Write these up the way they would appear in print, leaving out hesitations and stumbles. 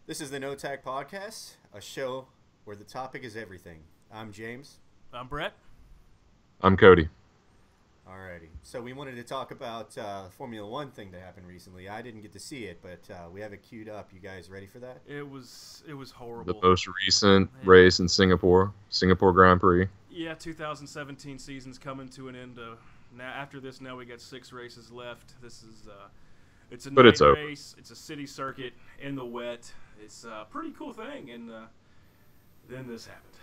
This is the No Tact Podcast, a show where the topic is everything. I'm James. I'm Brett. I'm Cody. Alrighty. So we wanted to talk about Formula One thing that happened recently. I didn't get to see it, but we have it queued up. You guys ready for that? It was The horrible. most recent race in Singapore Grand Prix. Yeah, 2017 season's coming to an end. Now after this, now we got 6 races left. This is it's a But night it's over. race. It's a city circuit in the wet. It's a pretty cool thing, and then this happened.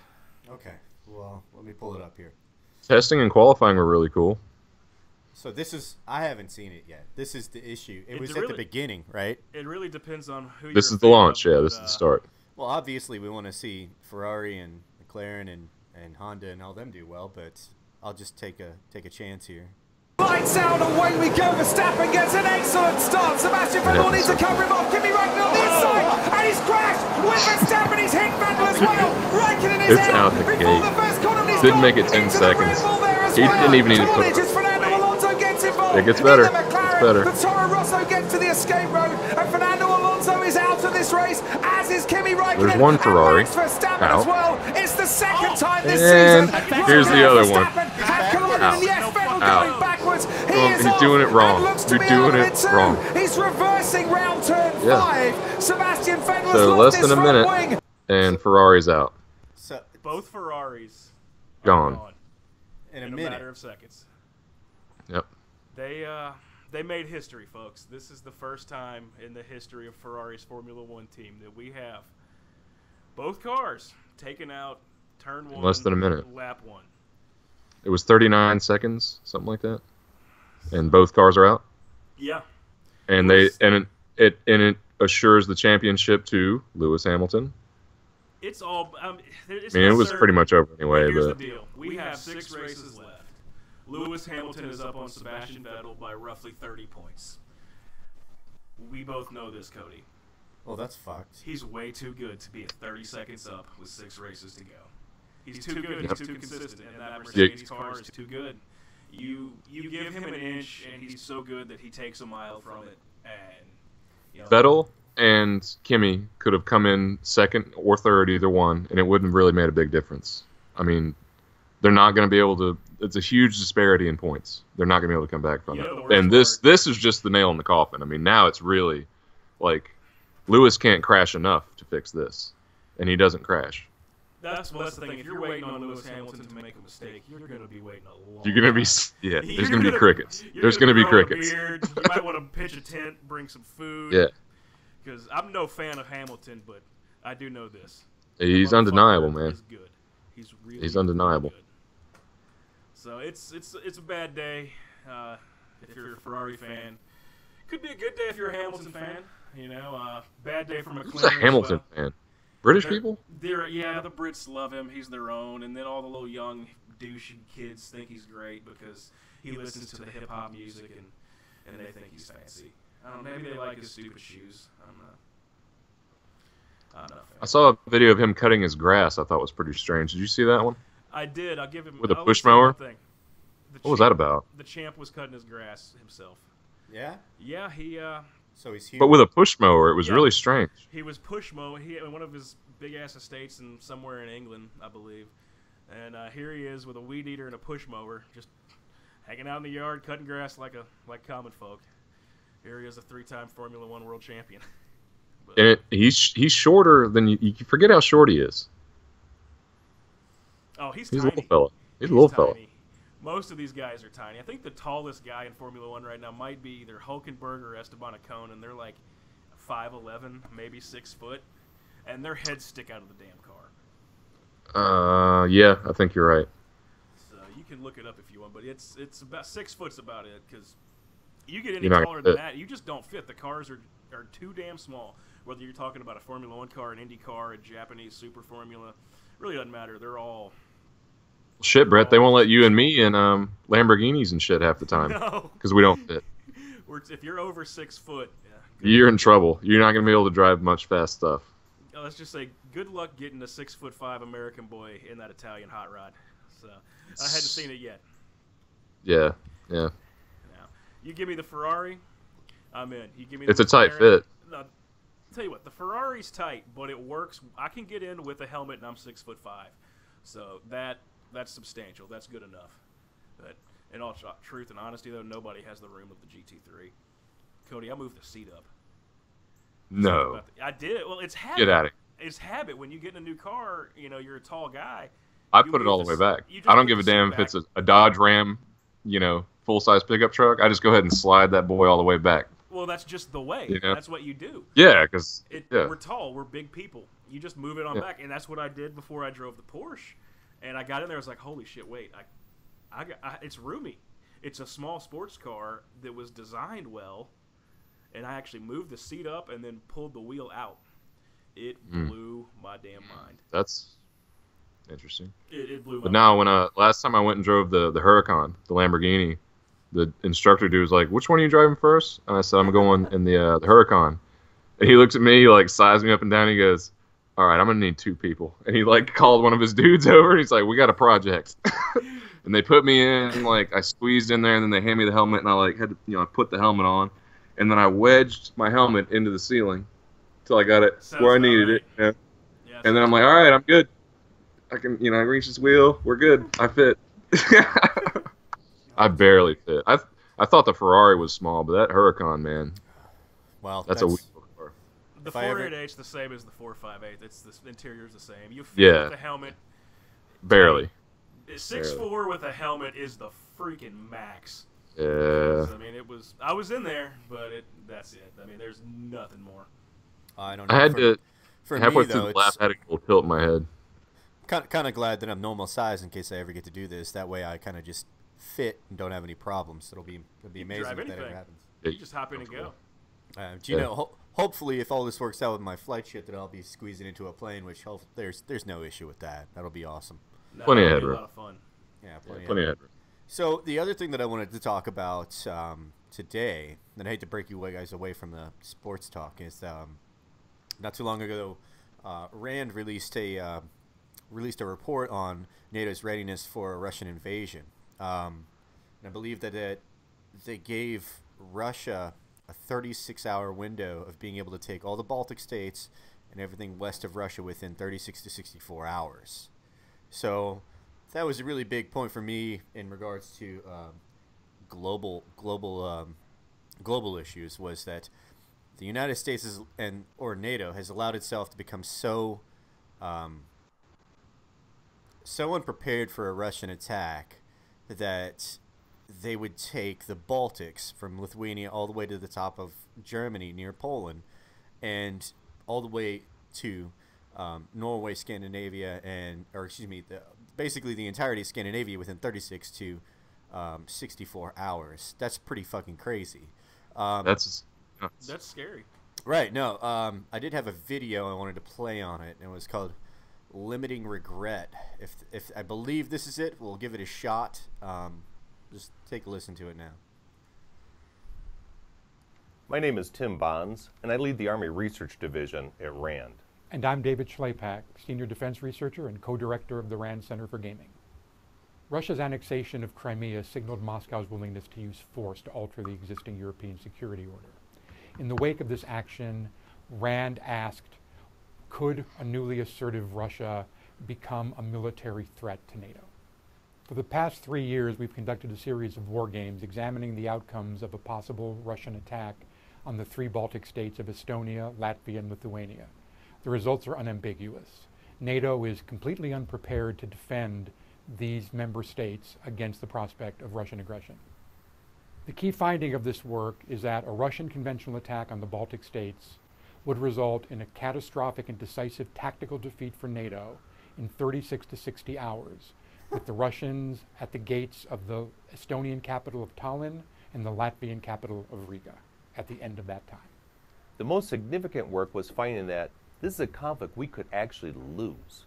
Okay. Well, let me pull it up here. Testing and qualifying were really cool. So this is, I haven't seen it yet. This is the issue. It It's was at the really- beginning, right? It really depends on who. This you're is the a fan launch, of, yeah. but, This is the start. Well, obviously we want to see Ferrari and McLaren and Honda and all them do well, but I'll just take a chance here. Lights out, away we go. Verstappen gets an excellent start. Sebastian Vettel needs to cover him off. Kimi Raikkonen on the inside, and he's crashed with Verstappen. He's hit Vettel as well. Raikkonen is It's out the before gate. the first corner. He's Didn't gone make it 10 into the Red seconds. Bull there as He well. didn't even need to put Carnage as Fernando Alonso gets involved. It gets better. In the McLaren, It's better. The Toro Rosso gets to the escape road, and Fernando Alonso is out of this race, as is Kimi Raikkonen. There's one Ferrari And Max Verstappen out. as well. It's the second time this And season. here's the other one. Verstappen have collided, Out. and yes, Vettel Out. going backwards. He Well, is he's off doing it wrong. and looks to You're be doing out of it too. wrong. He's reversing round turn Yeah. 5. Sebastian Vettel So has less lost his than a front minute. wing. And Ferrari's out. So Both Ferraris are Gone. in a in a minute. matter of seconds. Yep. They made history, folks. This is the first time in the history of Ferrari's Formula One team that we have both cars taken out turn 1 less than a minute. lap 1. It was 39 seconds, something like that. And both cars are out. Yeah. And it assures the championship to Lewis Hamilton. It's all. It's I mean, it was absurd. pretty much over But anyway, here's but the deal: we have 6 races left. Lewis Hamilton is up on Sebastian Vettel by roughly 30 points. We both know this, Cody. Well, that's fucked. He's way too good to be at 30 seconds up with 6 races to go. He's too good. He's too consistent, and that Mercedes car is too good. You give him an inch, and he's so good that he takes a mile from it. And you know, Vettel and Kimi could have come in second or third, either one, and it wouldn't have really made a big difference. I mean, they're not going to be able to. It's a huge disparity in points. They're not going to be able to come back from You know, it. the worst And this part- is just the nail in the coffin. I mean, now it's really like Lewis can't crash enough to fix this, and he doesn't crash. that's the thing. If you're waiting on Lewis Hamilton to make a mistake, you're going to be waiting a long You're going to be time. there's going to be crickets. There's going to be grow a crickets. beard. You might want to pitch a tent, bring some food. Yeah, Because I'm no fan of Hamilton, but I do know this. he's The motherfucker undeniable, man. is good. He's really He's undeniable. Really good. So it's a bad day if you're a Ferrari fan. Could be a good day if you're a Hamilton fan. You know, bad day for McLaren. Who's a as Hamilton well. fan? British They're- people? Yeah, the Brits love him. He's their own, and then all the little young douchey kids think he's great because he listens to the hip hop music and they think he's fancy. I don't know, maybe they like his stupid shoes. I'm not a fan. I saw a video of him cutting his grass. I thought was pretty strange. Did you see that one? I did. I'll give him With a I'll push say one mower? thing. The What was that about? The champ was cutting his grass himself. Yeah. Yeah, So he's huge. But with a push mower, it was Yeah. really strange. he was push mowing. He in one of his big ass estates in somewhere in England, I believe. And here he is with a weed eater and a push mower, just hanging out in the yard, cutting grass like common folk. Here he is, a 3-time Formula One world champion. But, And he's shorter than you forget how short he is. oh, he's He's a tiny. little fella. He's a little fella. tiny. Most of these guys are tiny. I think the tallest guy in Formula One right now might be either Hulkenberg or Esteban Ocon, and they're like 5'11", maybe 6 foot, and their heads stick out of the damn car. Yeah, I think you're right. So you can look it up if you want, but it's about 6 foot's about it, because you get any You're not taller gonna than fit. that, you just don't fit. The cars are too damn small. Whether you're talking about a Formula One car, an Indy car, a Japanese Super Formula, really doesn't matter. They're all Shit, Brett, they won't let you and me in Lamborghinis and shit half the time no. because we don't fit. If you're over 6 foot, yeah, You're in trouble. You're not going to be able to drive much fast stuff. let's just say good luck getting a 6'5" American boy in that Italian hot rod. So I hadn't seen it yet. Yeah, yeah. Now, you give me the Ferrari, I'm in. You give me It's the a tight McLaren, fit. no, tell you what, the Ferrari's tight, but it works. I can get in with a helmet, and I'm 6'5", so that's substantial. That's good enough. But in all truth and honesty, though, nobody has the room of the GT3. Cody, I moved the seat up. No. I did. Well, it's habit. Get out of here. It's habit. When you get in a new car, you know, you're a tall guy. I put it all the way back. I don't give a damn if it's a Dodge Ram, you know, full-size pickup truck. I just go ahead and slide that boy all the way back. Well, that's just the way. You know? That's what you do. Yeah, because we're tall. We're big people. You just move it on back, and that's what I did before I drove the Porsche. And I got in there. I was like, holy shit, wait. It's roomy. It's a small sports car that was designed well, and I actually moved the seat up and then pulled the wheel out. It blew my damn mind. That's interesting. It blew my But mind. now, when last time I went and drove the Huracan, the Lamborghini, the instructor dude was like, "Which one are you driving first?" And I said, "I'm going in the Huracan." And he looks at me, he like sized me up and down. He goes, "All right, I'm gonna need 2 people." And he like called one of his dudes over, and he's like, "We got a project." And they put me in, like I squeezed in there, and then they handed me the helmet, and I like had to, I put the helmet on, and then I wedged my helmet into the ceiling till I got it where I needed it. Yeah. Yeah, And then I'm like, "All right, I'm good. I can, I reach this wheel. We're good. I fit." I barely fit. I thought the Ferrari was small, but that Huracan, man, Well, that's a wheel car. The 488's the same as the 458. It's the interior's the same. You fit Yeah. with the helmet. Barely. 6'4" with a helmet is the freaking max. Yeah. I mean, I was in there, but that's it. I mean, there's nothing more. I don't know. I had to For halfway me, through though, the lap, I had a little tilt in my head. kind of glad that I'm normal size in case I ever get to do this. That way, I kind of just fit and don't have any problems. It'll be amazing if that ever happens. You just hop in and go. Hopefully, if all this works out with my flight shit, that I'll be squeezing into a plane, which there's no issue with that. That'll be awesome. Plenty of That'll be headroom. A lot of fun. Yeah, Plenty of headroom. So the other thing that I wanted to talk about today, and I hate to break you guys away from the sports talk, is not too long ago, Rand released a report on NATO's readiness for a Russian invasion. And I believe that they gave Russia a 36-hour window of being able to take all the Baltic states and everything west of Russia within 36 to 64 hours. So that was a really big point for me in regards to global issues, was that the United States or NATO has allowed itself to become so unprepared for a Russian attack that they would take the Baltics from Lithuania all the way to the top of Germany near Poland, and all the way to Norway, Scandinavia, basically the entirety of Scandinavia within 36 to 64 hours. That's pretty fucking crazy. That's scary. Right. No. I did have a video I wanted to play on it, and it was called "Limiting Regret." If I believe this is it, we'll give it a shot. Just take a listen to it now. My name is Tim Bonds, and I lead the Army Research Division at RAND. And I'm David Schlapak, Senior Defense Researcher and Co-Director of the RAND Center for Gaming. Russia's annexation of Crimea signaled Moscow's willingness to use force to alter the existing European security order. In the wake of this action, RAND asked, could a newly assertive Russia become a military threat to NATO? For the past 3 years, we've conducted a series of war games examining the outcomes of a possible Russian attack on the 3 Baltic states of Estonia, Latvia, and Lithuania. The results are unambiguous. NATO is completely unprepared to defend these member states against the prospect of Russian aggression. The key finding of this work is that a Russian conventional attack on the Baltic states would result in a catastrophic and decisive tactical defeat for NATO in 36 to 60 hours, with the Russians at the gates of the Estonian capital of Tallinn and the Latvian capital of Riga at the end of that time. The most significant work was finding that this is a conflict we could actually lose.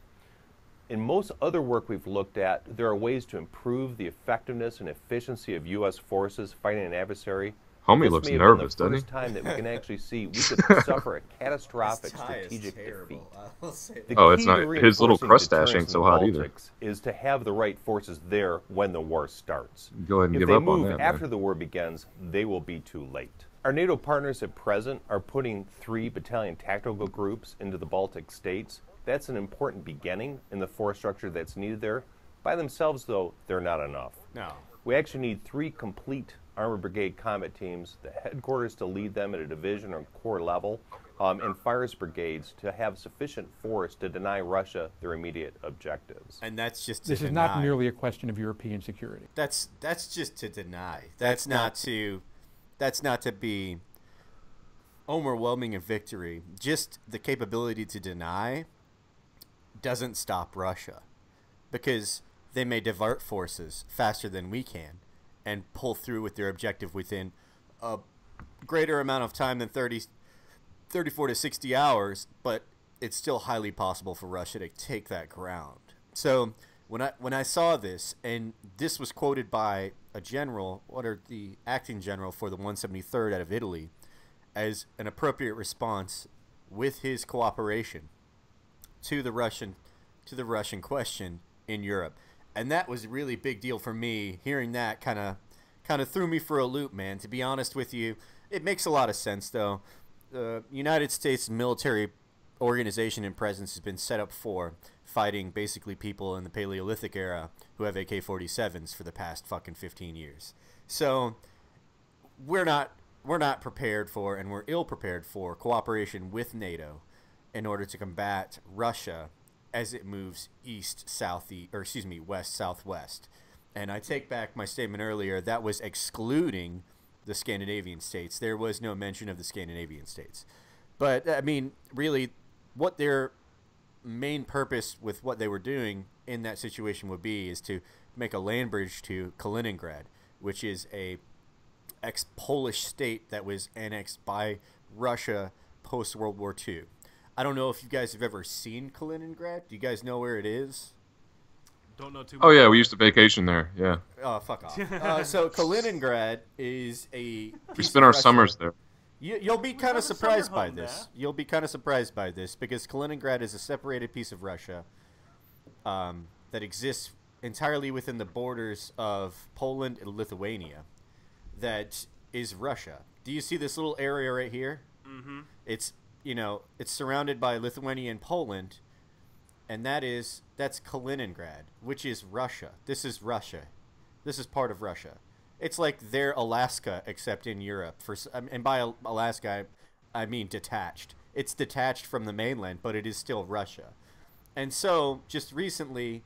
In most other work we've looked at, there are ways to improve the effectiveness and efficiency of U.S. forces fighting an adversary Homie This looks may have been nervous, the doesn't he? first time that we can actually see we could suffer a catastrophic strategic defeat. The Oh, it's key not- to his little reinforcing crustache deterrence ain't in so the hot either. Baltics is to have the right forces there when the war starts. Go ahead and If give they up on move that, after man. the war begins, they will be too late. Our NATO partners at present are putting 3 battalion tactical groups into the Baltic states. That's an important beginning in the force structure that's needed there. By themselves, though, they're not enough. No. We actually need 3 complete Armored Brigade combat teams, the headquarters to lead them at a division or corps level, and fires brigades to have sufficient force to deny Russia their immediate objectives. And that's just to This is deny. not merely a question of European security. That's just to deny. That's not to be overwhelming in victory. Just the capability to deny doesn't stop Russia, because they may divert forces faster than we can and pull through with their objective within a greater amount of time than 34 to 60 hours, but it's still highly possible for Russia to take that ground. So when I saw this, and this was quoted by a general, the acting general for the 173rd out of Italy, as an appropriate response with his cooperation to the Russian question in Europe. And that was a really big deal for me. Hearing that kind of threw me for a loop, man. To be honest with you, it makes a lot of sense, though. The United States military organization and presence has been set up for fighting basically people in the Paleolithic era who have AK-47s for the past fucking 15 years. So we're not prepared for, and we're ill prepared for, cooperation with NATO in order to combat Russia as it moves west southwest. And I take back my statement earlier. That was excluding the Scandinavian states. There was no mention of the Scandinavian states. But I mean, really, what their main purpose with what they were doing in that situation would be is to make a land bridge to Kaliningrad, which is a ex-Polish state that was annexed by Russia post-World War II. I don't know if you guys have ever seen Kaliningrad. Do you guys know where it is? Don't know too much. Oh yeah, we used to vacation there. Yeah, Oh, fuck off. So Kaliningrad is a we piece spent of our Russia. summers there. You'll be kind have a of surprised summer by home this. there. You'll be kind of surprised by this because Kaliningrad is a separated piece of Russia that exists entirely within the borders of Poland and Lithuania. That is Russia. Do you see this little area right here? Mm-hmm. It's surrounded by Lithuania and Poland, and that's Kaliningrad, which is Russia. This is Russia. This is part of Russia. It's like their Alaska, except in Europe. And by Alaska, I mean detached. It's detached from the mainland, but it is still Russia. And so, just recently,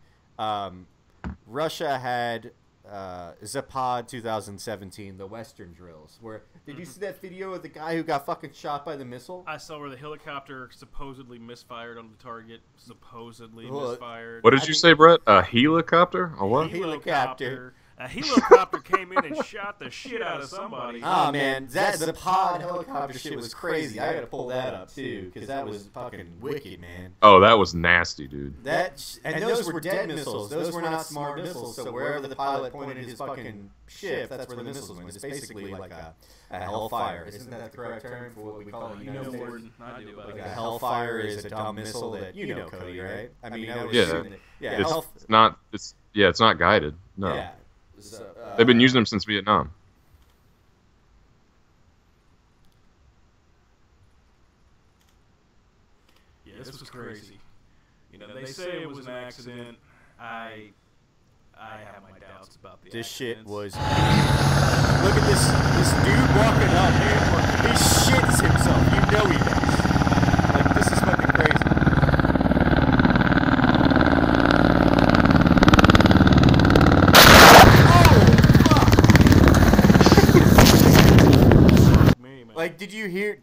Russia had Zapad 2017, the Western drills. Did you see that video of the guy who got fucking shot by the missile? I saw where the helicopter supposedly misfired on the target. Supposedly Well, misfired. What did you say, Brett? A helicopter? A what? Helicopter. A helicopter came in and shot the shit out of somebody. Oh man, that Zapad helicopter shit was crazy. I gotta pull that up too, because that was fucking wicked, man. Oh, that was nasty, dude. And those were dead missiles. Those were not smart missiles. So wherever the pilot pointed his fucking ship, that's where the missiles went. It's basically like a hellfire. Isn't that the correct term for what we call it? You know more than I do about Like a that. hellfire is a dumb missile that you know, Cody, right? I mean, I would Yeah. assume that, yeah, It's not. It's not guided. No, yeah. So, they've been using them since Vietnam. Yeah, this was crazy. You know, they say it was an accident. I have my doubts about the This shit accidents. was. Look at this dude walking up, man. He shits himself. You know he does. Like, this is fucking crazy. Me, man. Like, did you hear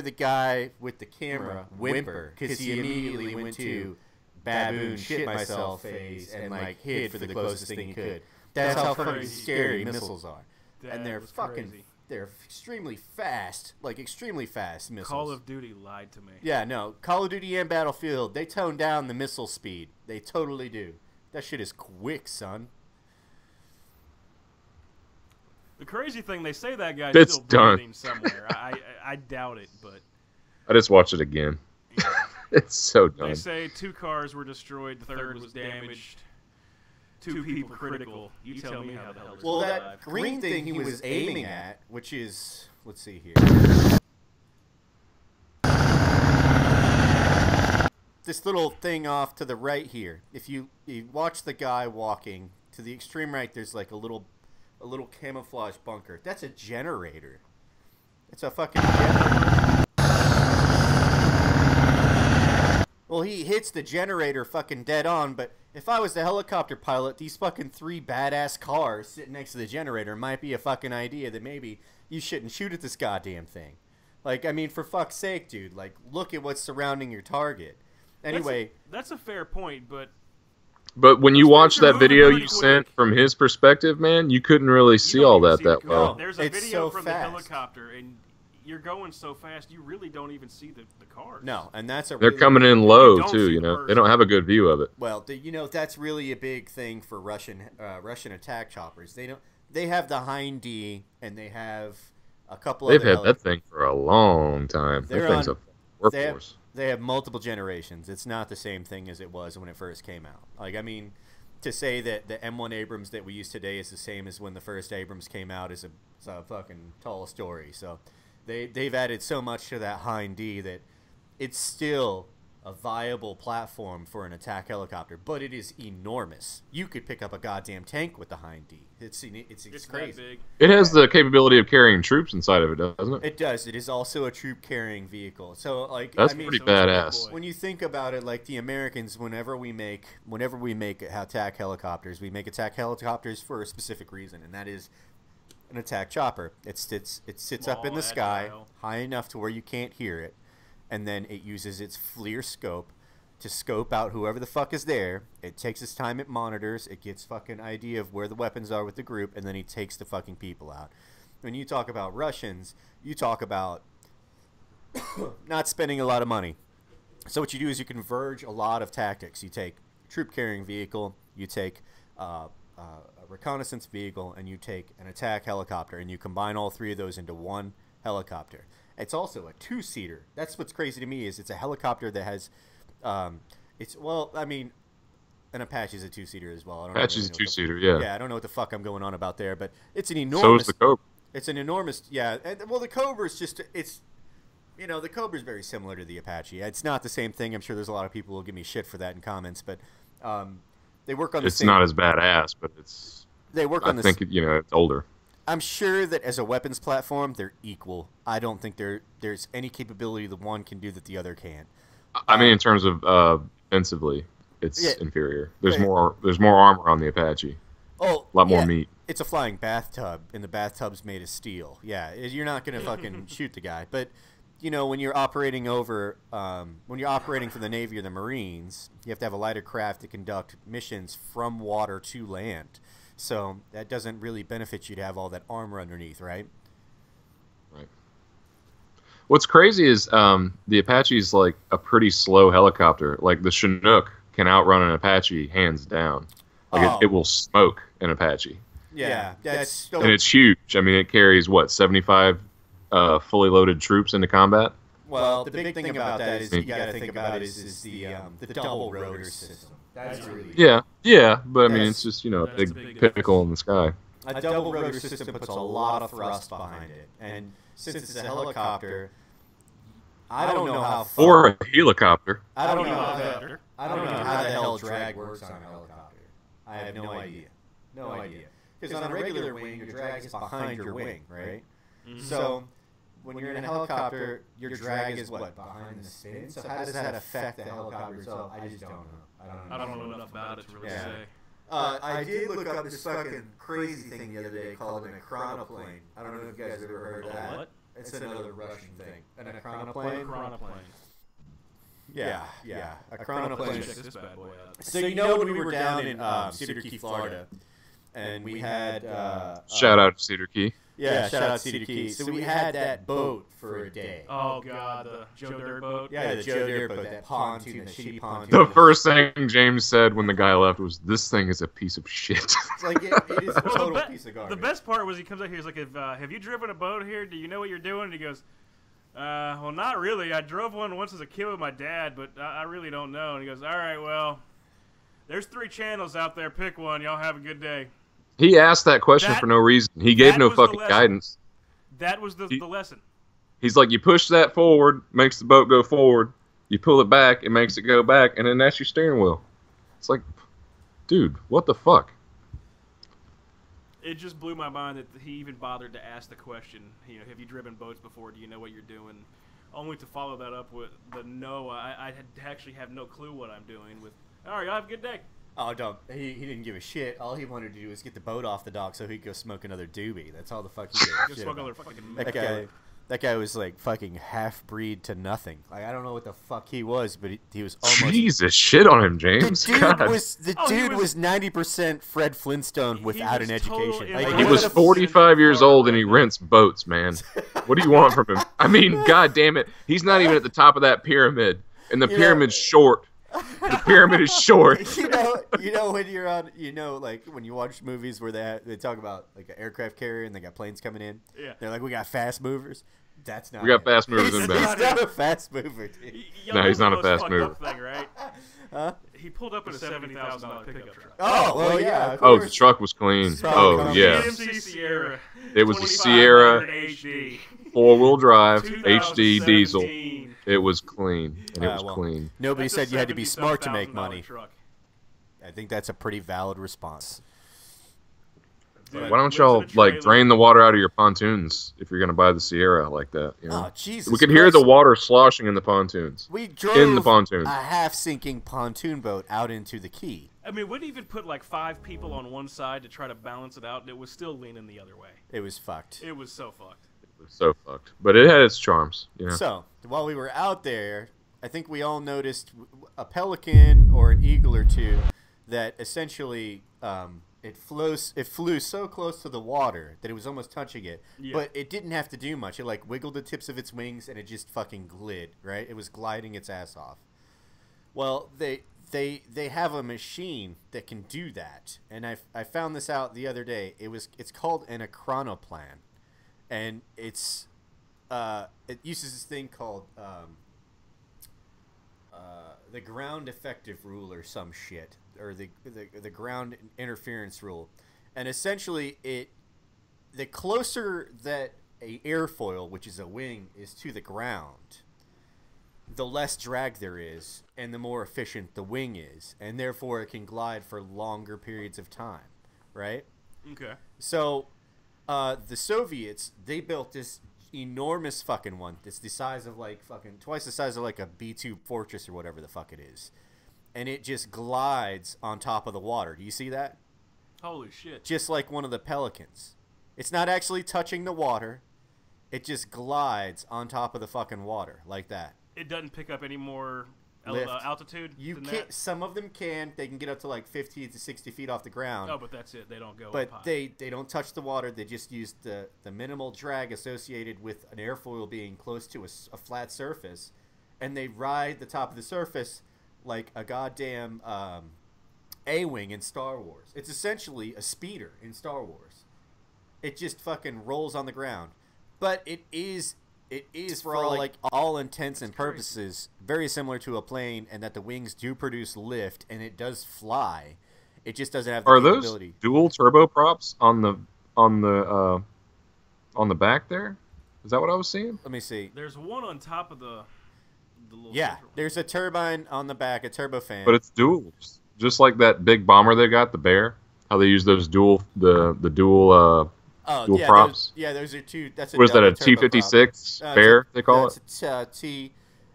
the guy with the camera whimper because he immediately went to baboon shit myself phase and like hid for the closest thing he could. That's how fucking crazy. scary missiles are, and That they're was fucking crazy. they're extremely fast, like extremely fast missiles. Call of Duty lied to me. Yeah, no, Call of Duty and Battlefield, they tone down the missile speed. They totally do. That shit is quick, son. The crazy thing, they say that guy's It's still done. breathing somewhere. I doubt it, but I just watched it again. yeah. It's so They done. say 2 cars were destroyed, the third was damaged, 2 people critical. You tell me how the hell. Well, that green thing he was aiming at, which is, let's see here. This little thing off to the right here. If you watch the guy walking to the extreme right, there's like a little camouflage bunker. That's a generator. It's a fucking generator. Well, he hits the generator fucking dead on, but if I was the helicopter pilot, these fucking 3 badass cars sitting next to the generator might be a fucking idea that maybe you shouldn't shoot at this goddamn thing. Like, I mean, for fuck's sake, dude. Like, look at what's surrounding your target. Anyway. That's a fair point, but But when you watch that video really you quick. sent from his perspective, man, you couldn't really see you don't all even that see the that car. well. There's a It's video so from fast. the helicopter, and you're going so fast, you really don't even see the cars. No, and that's a They're really coming big- in low don't too. see You the know, they person. don't have a good view of it. Well, that's really a big thing for Russian attack choppers. They have the Hind D, and they have a couple. They've other had that thing for a long time. They're That thing's on- a they have, workhorse. they have multiple generations. It's not the same thing as it was when it first came out. Like, I mean, to say that the M1 Abrams that we use today is the same as when the first Abrams came out is a fucking tall story. So they've added so much to that Hind D that it's still a viable platform for an attack helicopter, but it is enormous. You could pick up a goddamn tank with the Hind D. It's It's crazy. that big. It has the capability of carrying troops inside of it, doesn't it? It does. It is also a troop carrying vehicle. So like, That's I mean, pretty so it's a big badass. boy. when you think about it, like the Americans, whenever we make attack helicopters, we make attack helicopters for a specific reason, and that is an attack chopper. It sits up in Small, the sky, agile. high enough to where you can't hear it, and then it uses its FLIR scope to scope out whoever the fuck is there. It takes its time, it monitors, it gets fucking idea of where the weapons are with the group, and then he takes the fucking people out. When you talk about Russians, you talk about not spending a lot of money. So what you do is you converge a lot of tactics. You take troop carrying vehicle, you take a reconnaissance vehicle, and you take an attack helicopter, and you combine all 3 of those into one helicopter. It's also a 2-seater. That's what's crazy to me is it's a helicopter that has, an Apache is a 2-seater as well. I don't Apache's really a know what the- 2-seater, yeah. Yeah, I don't know what the fuck I'm going on about there, but it's an So enormous. is the Cobra. It's an enormous, yeah. Well, the Cobra is just, the Cobra is very similar to the Apache. It's not the same thing. I'm sure there's a lot of people who will give me shit for that in comments, but they work on the It's same. not as badass, but it's. They work I on the. think it's older. I'm sure that as a weapons platform, they're equal. I don't think there's any capability the one can do that the other can't. I mean, in terms of defensively, it's Yeah. inferior. There's Yeah. more armor on the Apache. Oh, A lot more yeah. meat. It's a flying bathtub, and the bathtub's made of steel. Yeah, you're not gonna fucking shoot the guy. But when you're operating when you're operating for the Navy or the Marines, you have to have a lighter craft to conduct missions from water to land. So that doesn't really benefit you to have all that armor underneath, right? Right. What's crazy is the Apache's like a pretty slow helicopter. Like the Chinook can outrun an Apache hands down. Like Oh. it will smoke an Apache, Yeah, that's and it's huge. I mean, it carries 75 fully loaded troops into combat. well. The big thing about that is you got to think about is the double rotor system. That's really Yeah, but I mean, That's- it's just a that's big a big pinnacle in the sky. a double rotor system puts a lot of thrust behind it, and since it's a helicopter, I don't know how. Or a helicopter. I don't know how Helicopter. I don't know how the hell drag works on a helicopter. I have no idea. No idea. Because on a regular wing, your drag is behind your wing, right? So when you're in a helicopter, your drag is what? Behind the spin? So how does that affect the helicopter itself? I just don't know. I don't know enough about it to really Yeah. say. I did look up this fucking crazy thing the other day called an chronoplane. I don't know if you guys have ever heard of that. What? It's another Russian thing. An chronoplane? Chronoplane. Yeah. A Check chronoplane. this bad boy out. So when we were down in Cedar Key, Florida, and we had Shout out to Cedar Key. Yeah, shout out Cedar Keys. So we had that boat for a day. Oh God, the Joe Dirt boat. Yeah, the Joe Dirt boat, that pontoon, the shitty pontoon. The first thing James said when the guy left was, "This thing is a piece of shit." It's like it is a total piece of garbage. The best part was he comes out here. He's like, "Have you driven a boat here? Do you know what you're doing?" And he goes, "Well, not really. I drove one once as a kid with my dad, but I really don't know." And he goes, "All right, well, there's 3 channels out there. Pick one. Y'all have a good day." He asked that question for no reason. He gave no fucking guidance. That was the lesson. He's like, you push that forward, makes the boat go forward. You pull it back, it makes it go back, and then that's your steering wheel. It's like, dude, what the fuck? It just blew my mind that he even bothered to ask the question. You know, have you driven boats before? Do you know what you're doing? Only to follow that up with the no. I actually have no clue what I'm doing. With all right, y'all have a good day. Oh, don't. He didn't give a shit. All he wanted to do was get the boat off the dock so he could go smoke another doobie. That's all the fuck he did. Just smoke another fucking. That guy was like fucking half-breed to nothing. Like, I don't know what the fuck he was, but he was almost... Jesus, shit on him, James. The dude was 90% Fred Flintstone without an education. Like, he was 45 years old and he rents boats, man. What do you want from him? I mean, god damn it. He's not even at the top of that pyramid, and the pyramid's short. The pyramid is short. You know when you're on, like when you watch movies where they talk about like an aircraft carrier and they got planes coming in. Yeah. They're like, we got fast movers. That's not. We got fast movers in He's back. not a fast mover, dude. No, he's not a fast mover. Thing, right? Huh? He pulled up in a $70,000 pickup truck. Oh, well, yeah. Oh, the truck was clean. Oh, yeah. GMC Sierra. It was a Sierra HD. 4-wheel drive HD diesel. It was clean, and it was clean. Nobody said you had to be smart to make $70,000 money. truck. I think that's a pretty valid response. Dude, Why don't lives y'all in a trailer. drain the water out of your pontoons if you're gonna buy the Sierra like that? You know? Oh, Jesus! We could hear the water sloshing in the pontoons. We drove in the pontoons. a half-sinking pontoon boat out into the key. I mean, we'd even put like 5 people on one side to try to balance it out, and it was still leaning the other way. It was fucked. It was so fucked. It was so fucked, but it had its charms. You know? So while we were out there, I think we all noticed a pelican or an eagle or two that essentially it flew so close to the water that it was almost touching it, but it didn't have to do much. It like wiggled the tips of its wings and it just fucking glid, right? It was gliding its ass off. Well, they have a machine that can do that, and I found this out the other day. It's called an achronoplan, and it uses this thing called the ground effective rule or some shit, or the ground interference rule, and essentially the closer that a airfoil, which is a wing, is to the ground, the less drag there is, and the more efficient the wing is, and therefore it can glide for longer periods of time, right? Okay. So the Soviets, they built this enormous fucking one. It's the size of like fucking twice the size of like a B-2 Fortress or whatever the fuck it is. And it just glides on top of the water. Do you see that? Holy shit. Just like one of the Pelicans. It's not actually touching the water. It just glides on top of the fucking water like that. It doesn't pick up any more Lift. altitude You than can't. that? Some of them can. They can get up to like 50 to 60 feet off the ground. Oh, but that's it. They don't go But up high. they don't touch the water. They just use the minimal drag associated with an airfoil being close to a flat surface, and they ride the top of the surface like a goddamn A-wing in Star Wars. It's essentially a speeder in Star Wars. It just fucking rolls on the ground, but it is for all intents and purposes very similar to a plane, and that the wings do produce lift and it does fly. It just doesn't have the capability. Those dual turboprops on the back there? Is that what I was seeing? Let me see. There's one on top of the little Yeah, central one. there's a turbine on the back, a turbofan. But it's duals, just like that big bomber they got, the Bear. How they use those dual dual props. Those are two. That's a What is that? A double turboprop. T-56 Bear? They call it.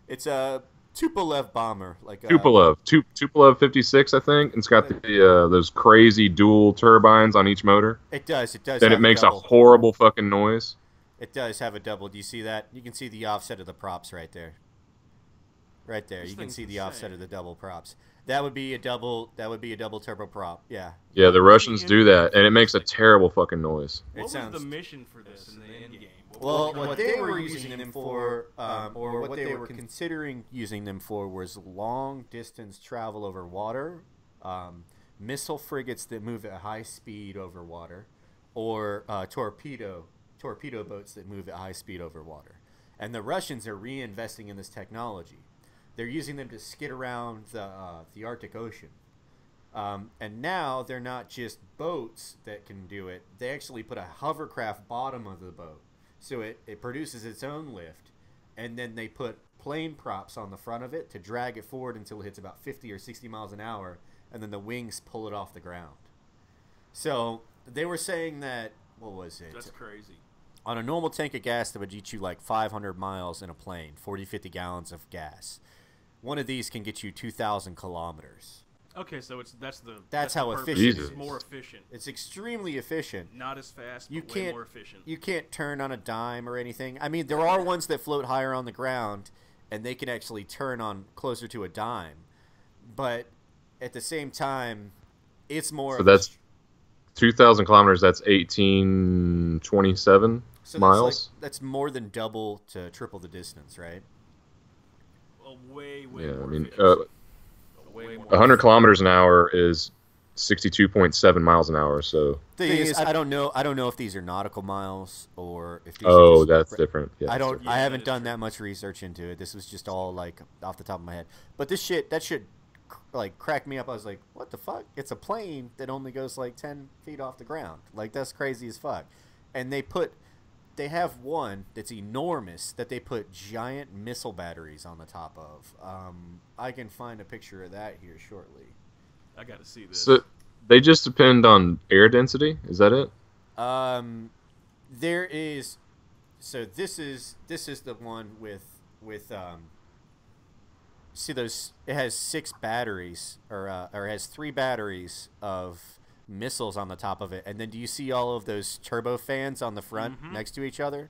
It's a Tupolev bomber, like Tupolev 56, I think. And it's got those crazy dual turbines on each motor. It does. Then have it makes a double. horrible fucking noise. It does have a double. Do you see that? You can see the offset of the props right there. right there. This You can thing's see the offset insane. of the double props. That would be a double turboprop. Yeah. Yeah, the What was Russians the do end that, game and it for makes this a thing? terrible fucking noise. It What was sounds the mission for this in the end game? Well, what they were using them for, or what they were considering using them for, was long distance travel over water, missile frigates that move at high speed over water, or torpedo boats that move at high speed over water. And the Russians are reinvesting in this technology. They're using them to skid around the Arctic Ocean. And now they're not just boats that can do it. They actually put a hovercraft bottom of the boat. So it produces its own lift. And then they put plane props on the front of it to drag it forward until it hits about 50 or 60 miles an hour. And then the wings pull it off the ground. So they were saying that, what was it? That's crazy. On a normal tank of gas that would eat you like 500 miles in a plane, 40, 50 gallons of gas. One of these can get you 2,000 kilometers. Okay, so that's how the purpose. efficient it It's is. more efficient. It's extremely efficient. Not as fast, You but way can't- more efficient. You can't turn on a dime or anything. I mean, there are ones that float higher on the ground, and they can actually turn on closer to a dime. But at the same time, it's more. So that's 2,000 kilometers. That's 1827 miles. That's more than double to triple the distance, right? Well, way Yeah, more I mean, efficient. Way more 100 kilometers an hour is 62.7 miles an hour. So, Thing is, I don't know if these are nautical miles or if these are oh, just, that's different. Yeah, I that's don't. different. I Yeah, haven't that is done true. that much research into it. This was just all like off the top of my head. But that shit like cracked me up. I was like, what the fuck? It's a plane that only goes like 10 feet off the ground. Like, that's crazy as fuck. And they have one that's enormous that they put giant missile batteries on the top of. I can find a picture of that here shortly. I got to see this. So they just depend on air density. Is that it? There is, so this is the one with see those, it has 6 batteries or it has 3 batteries of missiles on the top of it. And then do you see all of those turbo fans on the front next to each other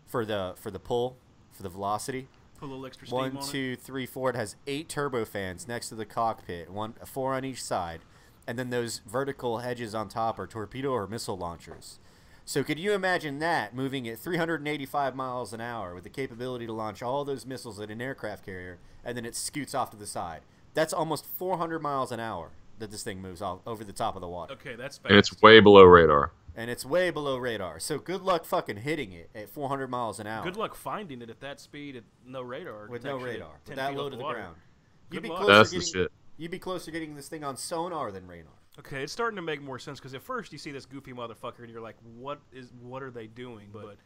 for the pull, for the velocity? Put a little extra steam 1, on 2, 3, 4. It has 8 turbo fans next to the cockpit, 4 on each side, and then those vertical hedges on top are torpedo or missile launchers. So could you imagine that moving at 385 miles an hour with the capability to launch all those missiles at an aircraft carrier, and then it scoots off to the side? That's almost 400 miles an hour that this thing moves off over the top of the water. Okay, that's fast. And it's way below radar. And it's way below radar. So good luck fucking hitting it at 400 miles an hour. Good luck finding it at that speed at no radar. With no detection at radar. 10 With that feet low off to the water. ground. Good luck. closer That's the getting, shit. You'd be closer getting this thing on sonar than radar. Okay, it's starting to make more sense because at first you see this goofy motherfucker and you're like, what are they doing? But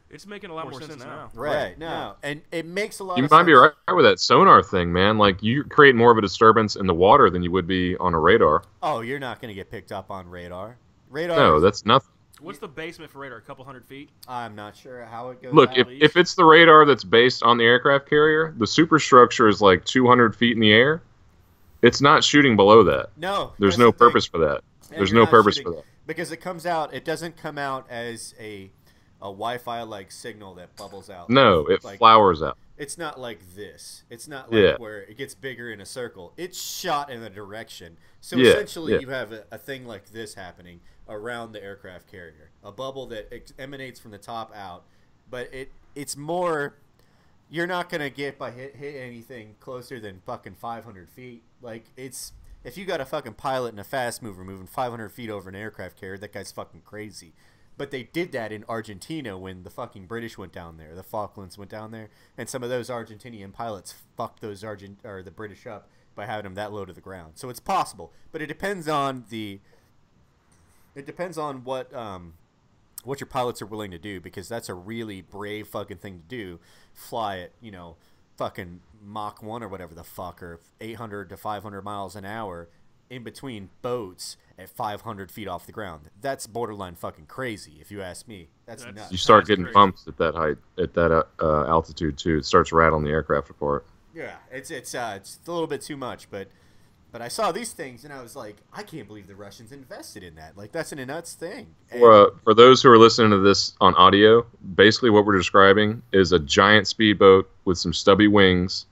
it's making a lot more sense now. Right. No. And it makes a lot You of might sense. be right with that sonar thing, man. Like, you create more of a disturbance in the water than you would be on a radar. Oh, you're not going to get picked up on radar. Radar. No, that's nothing. What's the basement for radar? A couple hundred feet? I'm not sure how it goes. Look, out. if it's the radar that's based on the aircraft carrier, the superstructure is like 200 feet in the air. It's not shooting below that. No. There's that's no the thing. purpose for that. And There's you're no not purpose shooting- for that. Because it comes out, it doesn't come out as a Wi-Fi like signal that bubbles out. No, it Like, flowers out. It's not like this. It's not like Yeah. where it gets bigger in a circle. It's shot in a direction. So Yeah, essentially, yeah. you have a thing like this happening around the aircraft carrier, a bubble that emanates from the top out. But it's more. You're not gonna get by hit anything closer than fucking 500 feet. Like, it's, if you got a fucking pilot and a fast mover moving 500 feet over an aircraft carrier, that guy's fucking crazy. But they did that in Argentina when the fucking British went down there. The Falklands went down there, and some of those Argentinian pilots fucked those the British up by having them that low to the ground. So it's possible, but it depends on what your pilots are willing to do, because that's a really brave fucking thing to do. Fly at, fucking Mach 1 or whatever the fuck, or 800 to 500 miles an hour in between boats at 500 feet off the ground. That's borderline fucking crazy, if you ask me. That's That's- nuts. You start That's getting crazy. bumps at that height, at that altitude too. It starts rattling the aircraft apart. Yeah, it's a little bit too much, but But I saw these things, and I was like, I can't believe the Russians invested in that. Like, that's a nuts thing. For those who are listening to this on audio, basically what we're describing is a giant speedboat with some stubby wings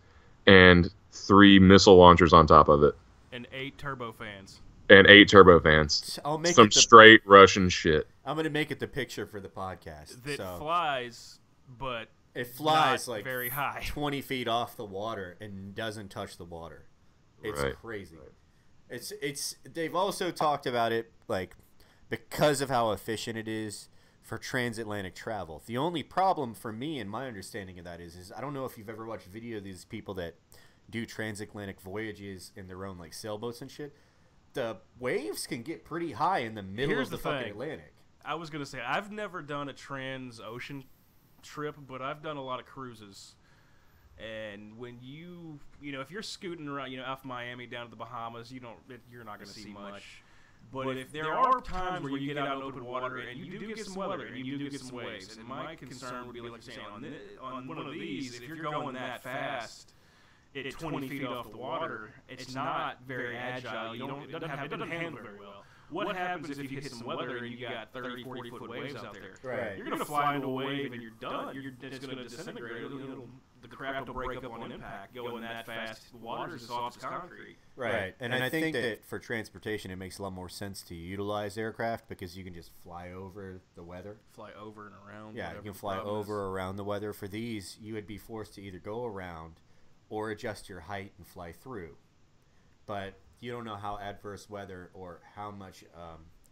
and 3 missile launchers on top of it. And 8 turbofans. And 8 turbofans. I'll make some straight Russian shit. I'm going to make it the picture for the podcast. That flies, but it flies not like very high. 20 feet off the water and doesn't touch the water. It's crazy. It's they've also talked about it like because of how efficient it is for transatlantic travel. The only problem for me and my understanding of that is I don't know if you've ever watched video of these people that do transatlantic voyages in their own like sailboats and shit. The waves can get pretty high in the middle of the fucking Atlantic. I was gonna say I've never done a trans-ocean trip, but I've done a lot of cruises. And when you know, if you're scooting around, off Miami down to the Bahamas, you're not going to see much. But if there are times where you get out in open water and you do get some weather and you do get some waves, and my concern would be like you're saying on one of these, if you're going that fast at 20 feet off the water, it's not very agile. It doesn't handle very well. What happens if you hit some weather and you got 30, 40-foot waves out there? Right. You're going to fly into a wave and you're done. It's going to disintegrate. The craft will break up on impact going that fast. The water's as soft as concrete. Right. And I think that for transportation, it makes a lot more sense to utilize aircraft because you can just fly over the weather. Fly over and around. Yeah, you can fly over or around the weather. For these, you would be forced to either go around or adjust your height and fly through. But you don't know how adverse weather or how much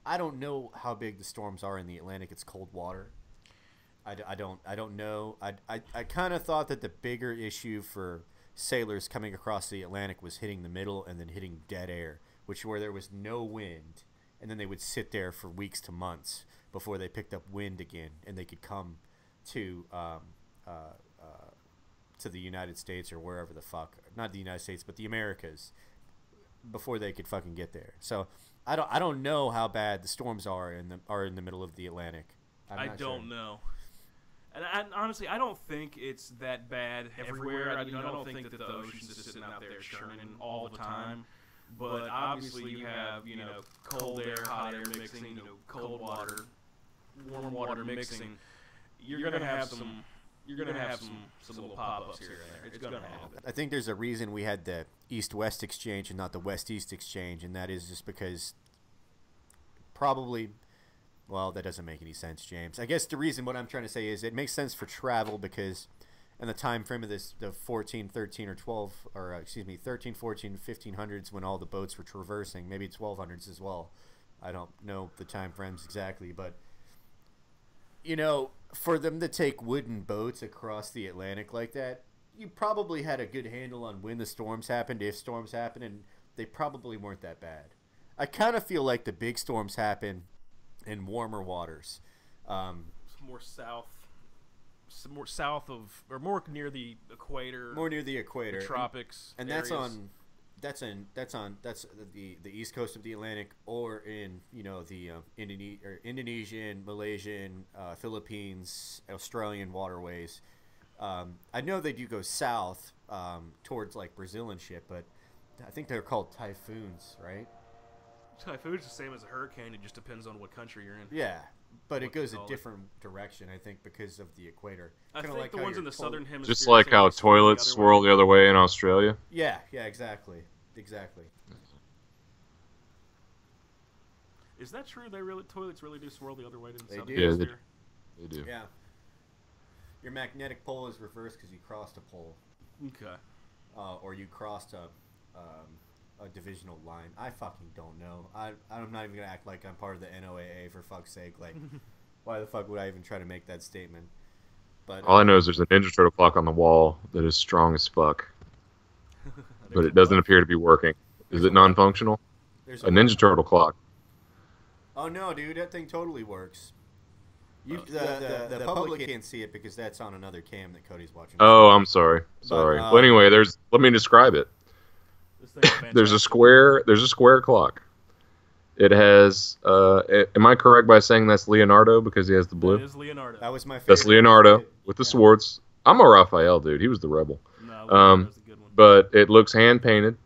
I don't know how big the storms are in the Atlantic. It's cold water. I don't know. I kind of thought that the bigger issue for sailors coming across the Atlantic was hitting the middle and then hitting dead air, where there was no wind, and then they would sit there for weeks to months before they picked up wind again, and they could come to the United States or wherever the fuck, not the United States, but the Americas, before they could fucking get there. So I don't know how bad the storms are in the middle of the Atlantic. I don't know. And honestly, I don't think it's that bad everywhere. I don't think that the ocean's just sitting out there churning all the time. But obviously, you have cold air, hot air mixing, cold water, warm water mixing. You're gonna have some. You're gonna have some little pop-ups here and there. It's gonna happen. I think there's a reason we had the East-West exchange and not the West-East exchange, and that is just because probably. Well, that doesn't make any sense, James. I guess the reason what I'm trying to say is it makes sense for travel because in the time frame of the 14, 13, or 12, or 13, 14, 1500s when all the boats were traversing, maybe 1200s as well. I don't know the time frames exactly, but for them to take wooden boats across the Atlantic like that, you probably had a good handle on when the storms happened, if storms happened, and they probably weren't that bad. I kind of feel like the big storms happen in warmer waters, more south of, or more near the equator. More near the equator, the tropics, and areas. that's the east coast of the Atlantic, or in the Indonesian, Malaysian, Philippines, Australian waterways. I know they do go south towards like Brazil and shit, but I think they're called typhoons, right? Typhoon's the same as a hurricane. It just depends on what country you're in. Yeah, but it goes a different direction, I think, because of the equator. I think like the ones in the southern hemisphere. Just like how toilets swirl the other way in Australia. Yeah, exactly. Is that true? Toilets really do swirl the other way in the southern do. hemisphere? They do. Yeah. Your magnetic pole is reversed because you crossed a pole. Okay. Or you crossed a divisional line. I fucking don't know. I'm not even gonna act like I'm part of the NOAA for fuck's sake. Like, why the fuck would I even try to make that statement? But all I know is there's a Ninja Turtle clock on the wall that is strong as fuck, but it doesn't appear to be working. Is it non-functional? A Ninja Turtle clock. Oh no, dude, that thing totally works. The public can't see it because that's on another cam that Cody's watching. Oh, I'm sorry. Well, anyway, let me describe it. There's a square clock. It has am I correct by saying that's Leonardo because he has the blue? That is Leonardo. That was my favorite. That's Leonardo with the swords. I'm a Raphael dude. He was the rebel. No, that was a good one. But it looks hand painted.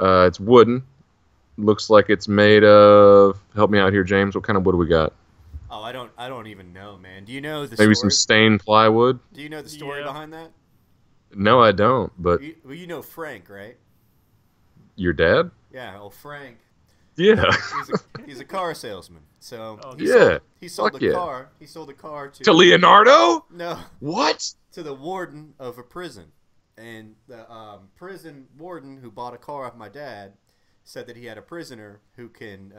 It's wooden. Looks like it's made of. Help me out here, James. What kind of wood we got? Oh, I don't even know, man. Do you know the Maybe story? some stained plywood. Do you know the story Yeah. behind that? No, I don't. But Well, you know Frank, right? your dad? Yeah, well, Frank. Yeah. He's a car salesman. So Oh, Yeah. he sold Fuck a yeah. car. He sold a car To Leonardo? No, What? to the warden of a prison, and the prison warden who bought a car off my dad said that he had a prisoner who can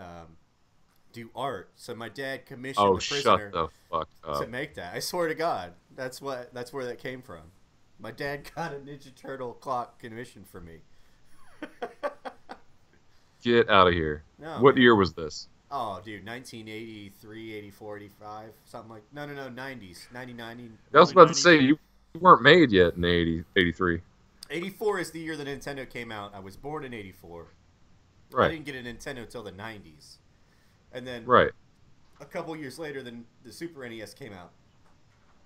do art. So my dad commissioned Oh, the prisoner shut the fuck to up. make that. I swear to God, that's where that came from. My dad got a Ninja Turtle clock commissioned for me. Get out of here. No, What man. year was this? Oh, dude, 1983, 84, 85, something like. No, 90s, 90. I was about to 90s. say, you weren't made yet in 83. 84 is the year the Nintendo came out. I was born in 84. I Right. didn't get a Nintendo until the 90s. And then Right. a couple years later, then the Super NES came out.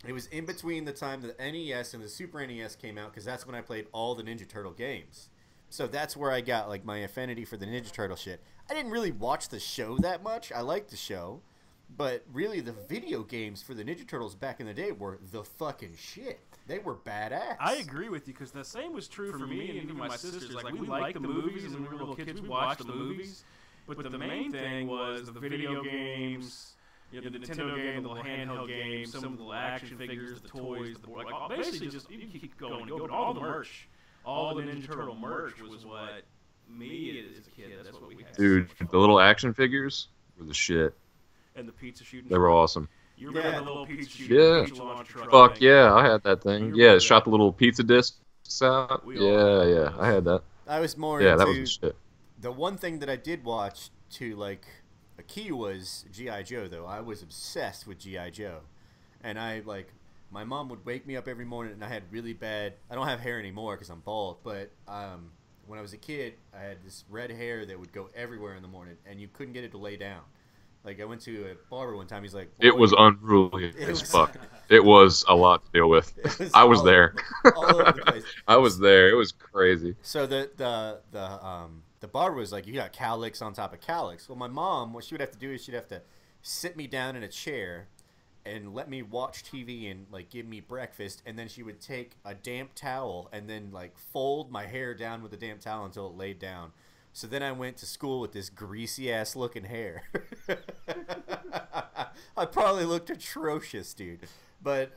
It was in between the time the NES and the Super NES came out because that's when I played all the Ninja Turtle games. So that's where I got like my affinity for the Ninja Turtle shit. I didn't really watch the show that much. I liked the show, but really the video games for the Ninja Turtles back in the day were the fucking shit. They were badass. I agree with you because the same was true for me and even my sisters. Like we liked the movies, and when we were little kids, we watched the movies. But the main thing was the video games, the Nintendo game, the little handheld games, some of the little action figures, the toys, basically just you keep going and go. But all the merch, all the Ninja Turtle merch was what me as a kid. That's what we had. Dude, the little action figures were the shit. And the pizza shooting. They were awesome. You remember Yeah. the little pizza shooting? Yeah. Pizza launch truck Fuck thing? yeah, I had that thing. You Yeah, remember it shot that. the little pizza discs out. We all Yeah, had yeah, those. I had that. I was more Yeah, into that was the shit. the one thing that I did watch to like a key was G.I. Joe, though. I was obsessed with G.I. Joe. And I like my mom would wake me up every morning and I had really bad I don't have hair anymore because I'm bald, but when I was a kid I had this red hair that would go everywhere in the morning and you couldn't get it to lay down. Like I went to a barber one time, he's like, It "Boy, was unruly It as was- fuck. It was a lot to deal with. I was all- there. all over the place." I was there. It was crazy. So the barber was like, "You got cowlicks on top of cowlicks." Well, my mom, what she would have to do is she'd have to sit me down in a chair and let me watch TV and like give me breakfast, and then she would take a damp towel and then like fold my hair down with the damp towel until it laid down. So then I went to school with this greasy ass looking hair. I probably looked atrocious, dude. But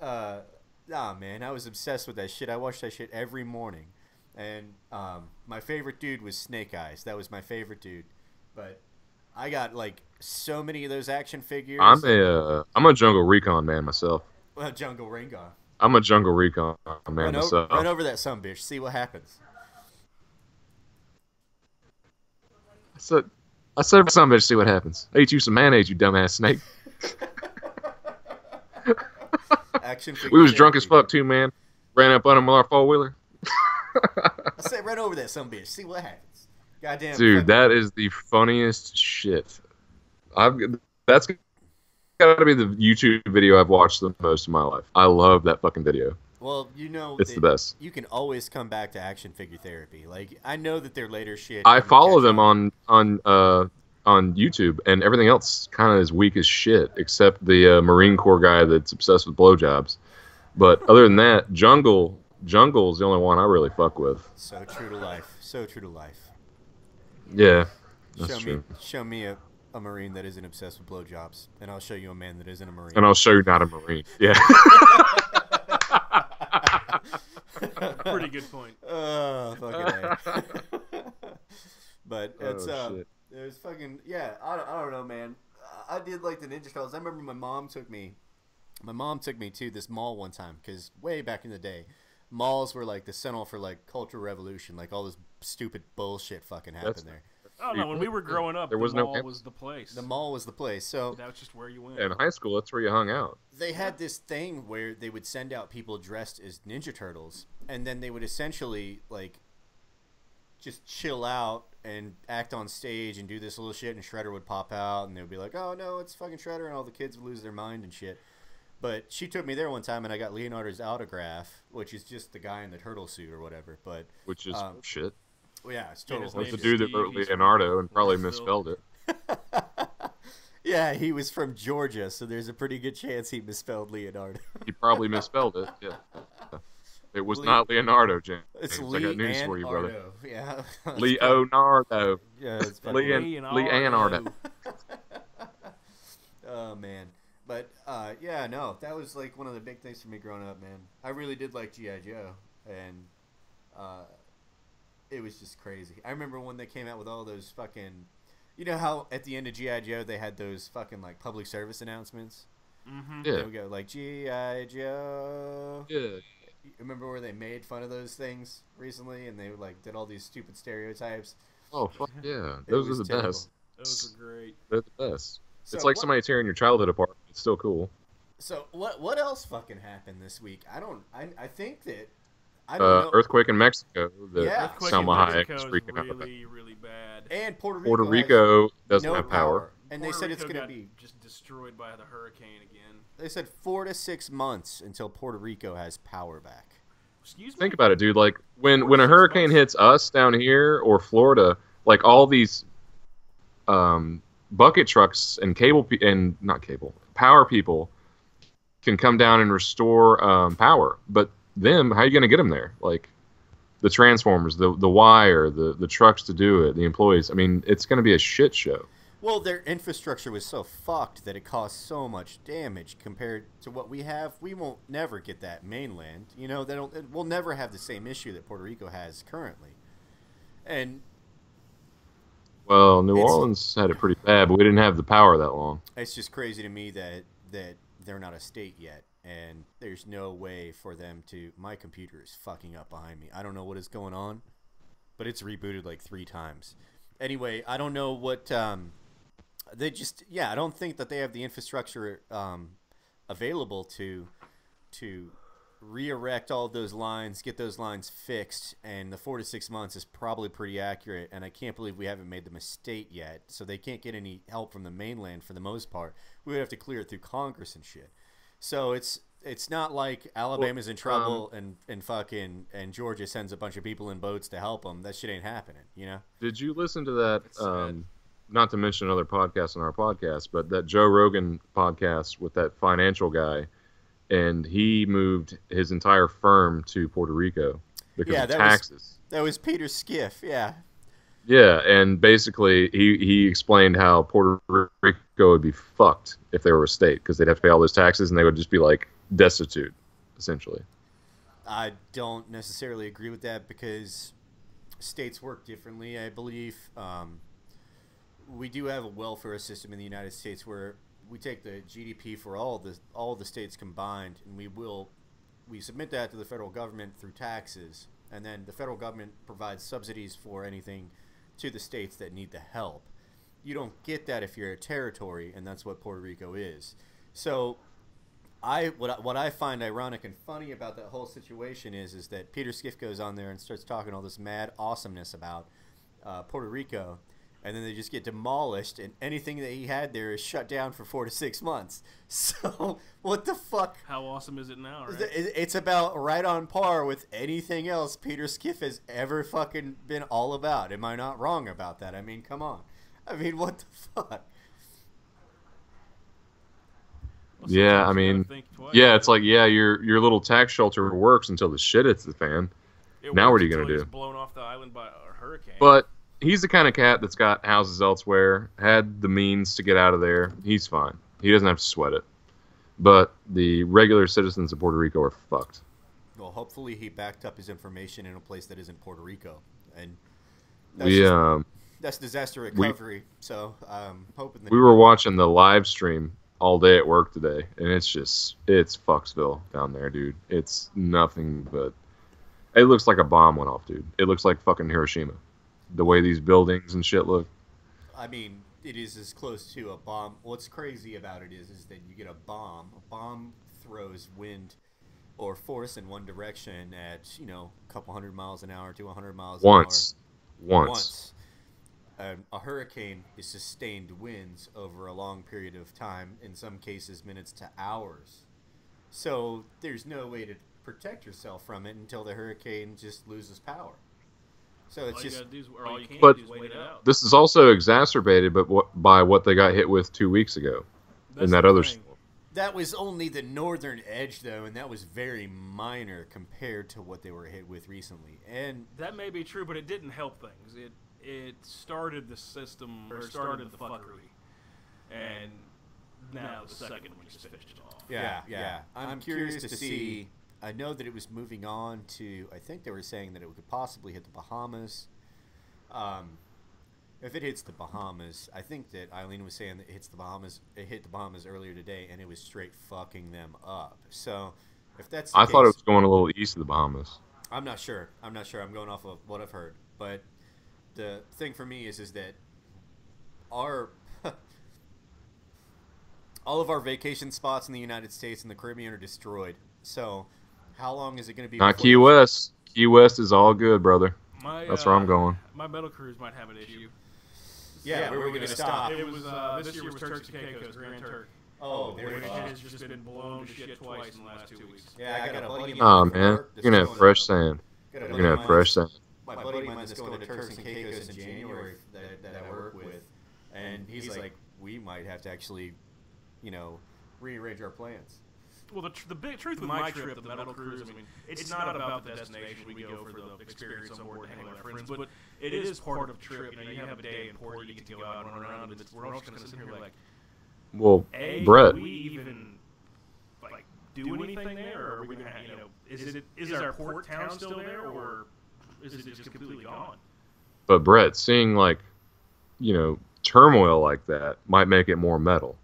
nah, man, I was obsessed with that shit. I watched that shit every morning. And my favorite dude was Snake Eyes. That was my favorite dude. But I got like so many of those action figures. I'm a Jungle Recon man myself. Well, Jungle Ringo. I'm a Jungle Recon man myself. Run over that sumbitch. See what happens. I said for some bitch, see what happens. I eat you some mayonnaise, you dumbass snake. Action figure We was drunk as therapy. fuck too, man. Ran up on him with our four-wheeler. I said run over that sumbitch. See what happens. Goddamn. Dude, fucking- that is the funniest shit. That's got to be the YouTube video I've watched the most in my life. I love that fucking video. Well, you know, It's that the best. You can always come back to action figure therapy. Like I know that their later shit. I can follow catch them up. on YouTube, and everything else kind of is weak as shit, except the Marine Corps guy that's obsessed with blowjobs. But other than that, Jungle's the only one I really fuck with. So true to life. So true to life. Yeah, that's true. Show me a Marine that isn't obsessed with blowjobs, and I'll show you a man that isn't a Marine. And I'll show you not a Marine. Yeah. Pretty good point. Oh, fucking A. But it's Oh, shit. it was fucking yeah. I don't know, man. I did like the Ninja Turtles. I remember my mom took me to this mall one time because way back in the day, malls were like the center for like cultural revolution. Like all this stupid bullshit fucking happened there. I don't know. When we were growing up, There was the no mall campus. was the place. The mall was the place. So That was just where you went. In high school, that's where you hung out. they had this thing where they would send out people dressed as Ninja Turtles, and then they would essentially like just chill out and act on stage and do this little shit, and Shredder would pop out, and they would be like, "Oh no, it's fucking Shredder," and all the kids would lose their mind and shit. But she took me there one time, and I got Leonardo's autograph, which is just the guy in the turtle suit or whatever. But Which is shit. Well, yeah, it's Yeah, total his That's name's the bullshit. dude that Steve, wrote he's from Leonardo and probably Louisville. misspelled it. Yeah, he was from Georgia, so there's a pretty good chance he misspelled Leonardo. He probably misspelled it. Yeah. It was Le- not Leonardo, James. It's I Lee got news and for you, brother. Ardo. Yeah. It's probably- Leonardo. Yeah, it's fucking- Leonardo. Oh man, but yeah, no, that was like one of the big things for me growing up, man. I really did like GI Joe, and it was just crazy. I remember when they came out with all those fucking, you know how at the end of GI Joe they had those fucking like public service announcements. Mm-hmm. Yeah. They would go like GI Joe. Yeah. You remember where they made fun of those things recently, and they like did all these stupid stereotypes. Oh, fuck yeah. It Those are was the terrible. best. Those are great. They're the best. So It's like what- somebody tearing your childhood apart. It's still cool. So what else fucking happened this week? I think that I don't know. Earthquake in Mexico that Yeah. Earthquake Salma in Hayek Mexico is is freaking out about. really, really bad. And Puerto Puerto has Rico doesn't no have power. and they Puerto said it's Rico going to got be. just destroyed by the hurricane again. They said 4 to 6 months until Puerto Rico has power back. Excuse me. Think about it, dude. Like when 4 to a 6 hurricane months. hits us down here or Florida, like all these bucket trucks and power people can come down and restore power. But them, how are you going to get them there? Like the transformers, the wire, the trucks to do it, the employees. I mean, it's going to be a shit show. Well, their infrastructure was so fucked that it caused so much damage compared to what we have. We won't never get that mainland. You know, we'll never have the same issue that Puerto Rico has currently. And Well, New It's- Orleans had it pretty bad, but we didn't have the power that long. it's just crazy to me that they're not a state yet, and there's no way for them to. My computer is fucking up behind me. I don't know what is going on, but it's rebooted like 3 times. Anyway, I don't know what they just. Yeah, I don't think that they have the infrastructure available to re-erect all of those lines, get those lines fixed, and the 4 to 6 months is probably pretty accurate. And I can't believe we haven't made them a state yet, so they can't get any help from the mainland for the most part. We would have to clear it through Congress and shit. So it's not like Alabama's in trouble and Georgia sends a bunch of people in boats to help them. That shit ain't happening, you know. Did you listen to that? It's sad. Not to mention another podcast on our podcast, but that Joe Rogan podcast with that financial guy, and he moved his entire firm to Puerto Rico because Yeah, of that was- taxes. That was Peter Skiff, yeah. Yeah, and basically he explained how Puerto Rico would be fucked if they were a state because they'd have to pay all those taxes and they would just be like destitute, essentially. I don't necessarily agree with that because states work differently, I believe. We do have a welfare system in the United States where we take the GDP for all the states combined, and we submit that to the federal government through taxes, and then the federal government provides subsidies for anything to the states that need the help. You don't get that if you're a territory, and that's what Puerto Rico is. So what I find ironic and funny about that whole situation is that Peter Skiff goes on there and starts talking all this mad awesomeness about Puerto Rico, and then they just get demolished, and anything that he had there is shut down for 4 to 6 months. So what the fuck? How awesome is it now, right? It's about right on par with anything else Peter Skiff has ever fucking been all about. Am I not wrong about that? I mean, come on. I mean, what the fuck? Well, Yeah, sometimes I you gotta mean, think twice. yeah, it's like your little tax shelter works until the shit hits the fan. It now what works are you until gonna he do? gets blown off the island by a hurricane. But he's the kind of cat that's got houses elsewhere, had the means to get out of there. He's fine. He doesn't have to sweat it. But the regular citizens of Puerto Rico are fucked. Well, hopefully he backed up his information in a place that isn't Puerto Rico, and that's disaster recovery. So I'm hoping that we were watching the live stream all day at work today, and it's Fucksville down there, dude. It's nothing but. It looks like a bomb went off, dude. It looks like fucking Hiroshima. The way these buildings and shit look. I mean, it is as close to a bomb. What's crazy about it is that you get a bomb. A bomb throws wind or force in one direction at, a couple 100 miles an hour to 100 miles an hour. Once. A hurricane is sustained winds over a long period of time, in some cases minutes to hours. So there's no way to protect yourself from it until the hurricane just loses power. So it's All you just gotta do is, or all you can But do is wait it out. This is also exacerbated, by what they got hit with 2 weeks ago That's in that the other thing. storm. that was only the northern edge though, and that was very minor compared to what they were hit with recently. And That may be true, but it didn't help things. It started the system, or started the fuckery, and now the second one just finished it off. yeah. I'm curious to see. I know that it was moving on to. I think they were saying that it could possibly hit the Bahamas. If it hits the Bahamas, I think that Eileen was saying that it hits the Bahamas. It hit the Bahamas earlier today, and it was straight fucking them up. So, if that's the I case, thought it was going a little east of the Bahamas. I'm not sure. I'm going off of what I've heard. But the thing for me is that our all of our vacation spots in the United States and the Caribbean are destroyed. So, how long is it going to be? Not before Key West. Key West is all good, brother. That's where I'm going. My metal cruise might have an issue. Yeah, where are we going to stop? It was this year was Turks and Caicos, Grand Turk. Oh, Which has just been blown to shit twice in the last 2 weeks. Yeah, I got a buddy. Oh, man. You're going to have fresh sand. You're going to have fresh sand. My buddy of mine that's going to Turks and Caicos in January that I work with, and he's like, we might have to actually, rearrange our plans. Well, the big truth with my trip, the metal cruise, I mean, it's not about the destination. We go for the experience on board and hang with our friends, but it is part of the trip. You have a day in port, you get to go out and run around, and we're all just going to sit here like, Well, A, Brett, do we even do anything there, or are we going to, is our port town still there, or is it just completely gone? but Brett, seeing turmoil like that might make it more metal.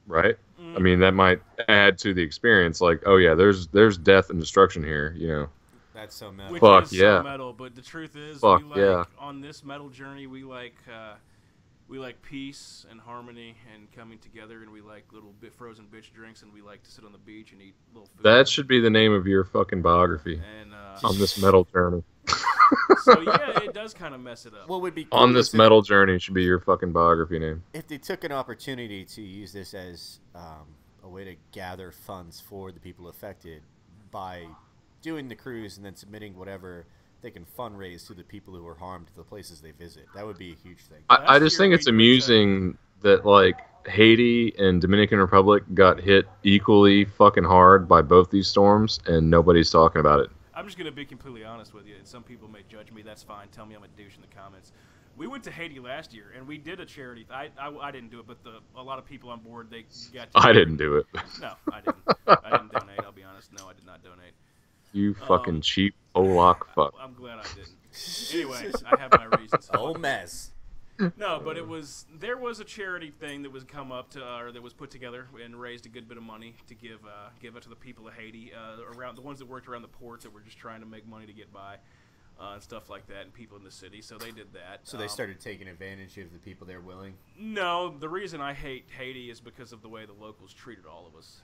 Right? I mean, that might add to the experience. Like, oh yeah, there's death and destruction here. That's so metal. Which Fuck is yeah. so metal, but the truth is, Fuck we yeah. on this metal journey, we like peace and harmony and coming together, and we like little frozen bitch drinks, and we like to sit on the beach and eat little food. That should be the name of your fucking biography. And On this metal journey. so yeah, it does kind of mess it up. What would be cool On this is if- metal journey should be your fucking biography name. if they took an opportunity to use this as a way to gather funds for the people affected by doing the cruise and then submitting whatever they can fundraise to the people who were harmed to the places they visit. That would be a huge thing. I just think it's amusing that Haiti and Dominican Republic got hit equally fucking hard by both these storms, and nobody's talking about it. I'm just gonna be completely honest with you, and some people may judge me. That's fine. Tell me I'm a douche in the comments. We went to Haiti last year, and we did a charity. I didn't do it, but a lot of people on board, they got. I didn't do it. No, I didn't. I didn't donate. I'll be honest. No, I did not donate. You fucking cheap Polak fuck. I'm glad I didn't. Anyway, I have my reasons. Whole mess. No, but there was a charity thing that was come up to, or that was put together and raised a good bit of money to give it to the people of Haiti, around the ones that worked around the port that were just trying to make money to get by, and stuff like that, and people in the city. So they did that. So they started taking advantage of the people they're willing. No, the reason I hate Haiti is because of the way the locals treated all of us.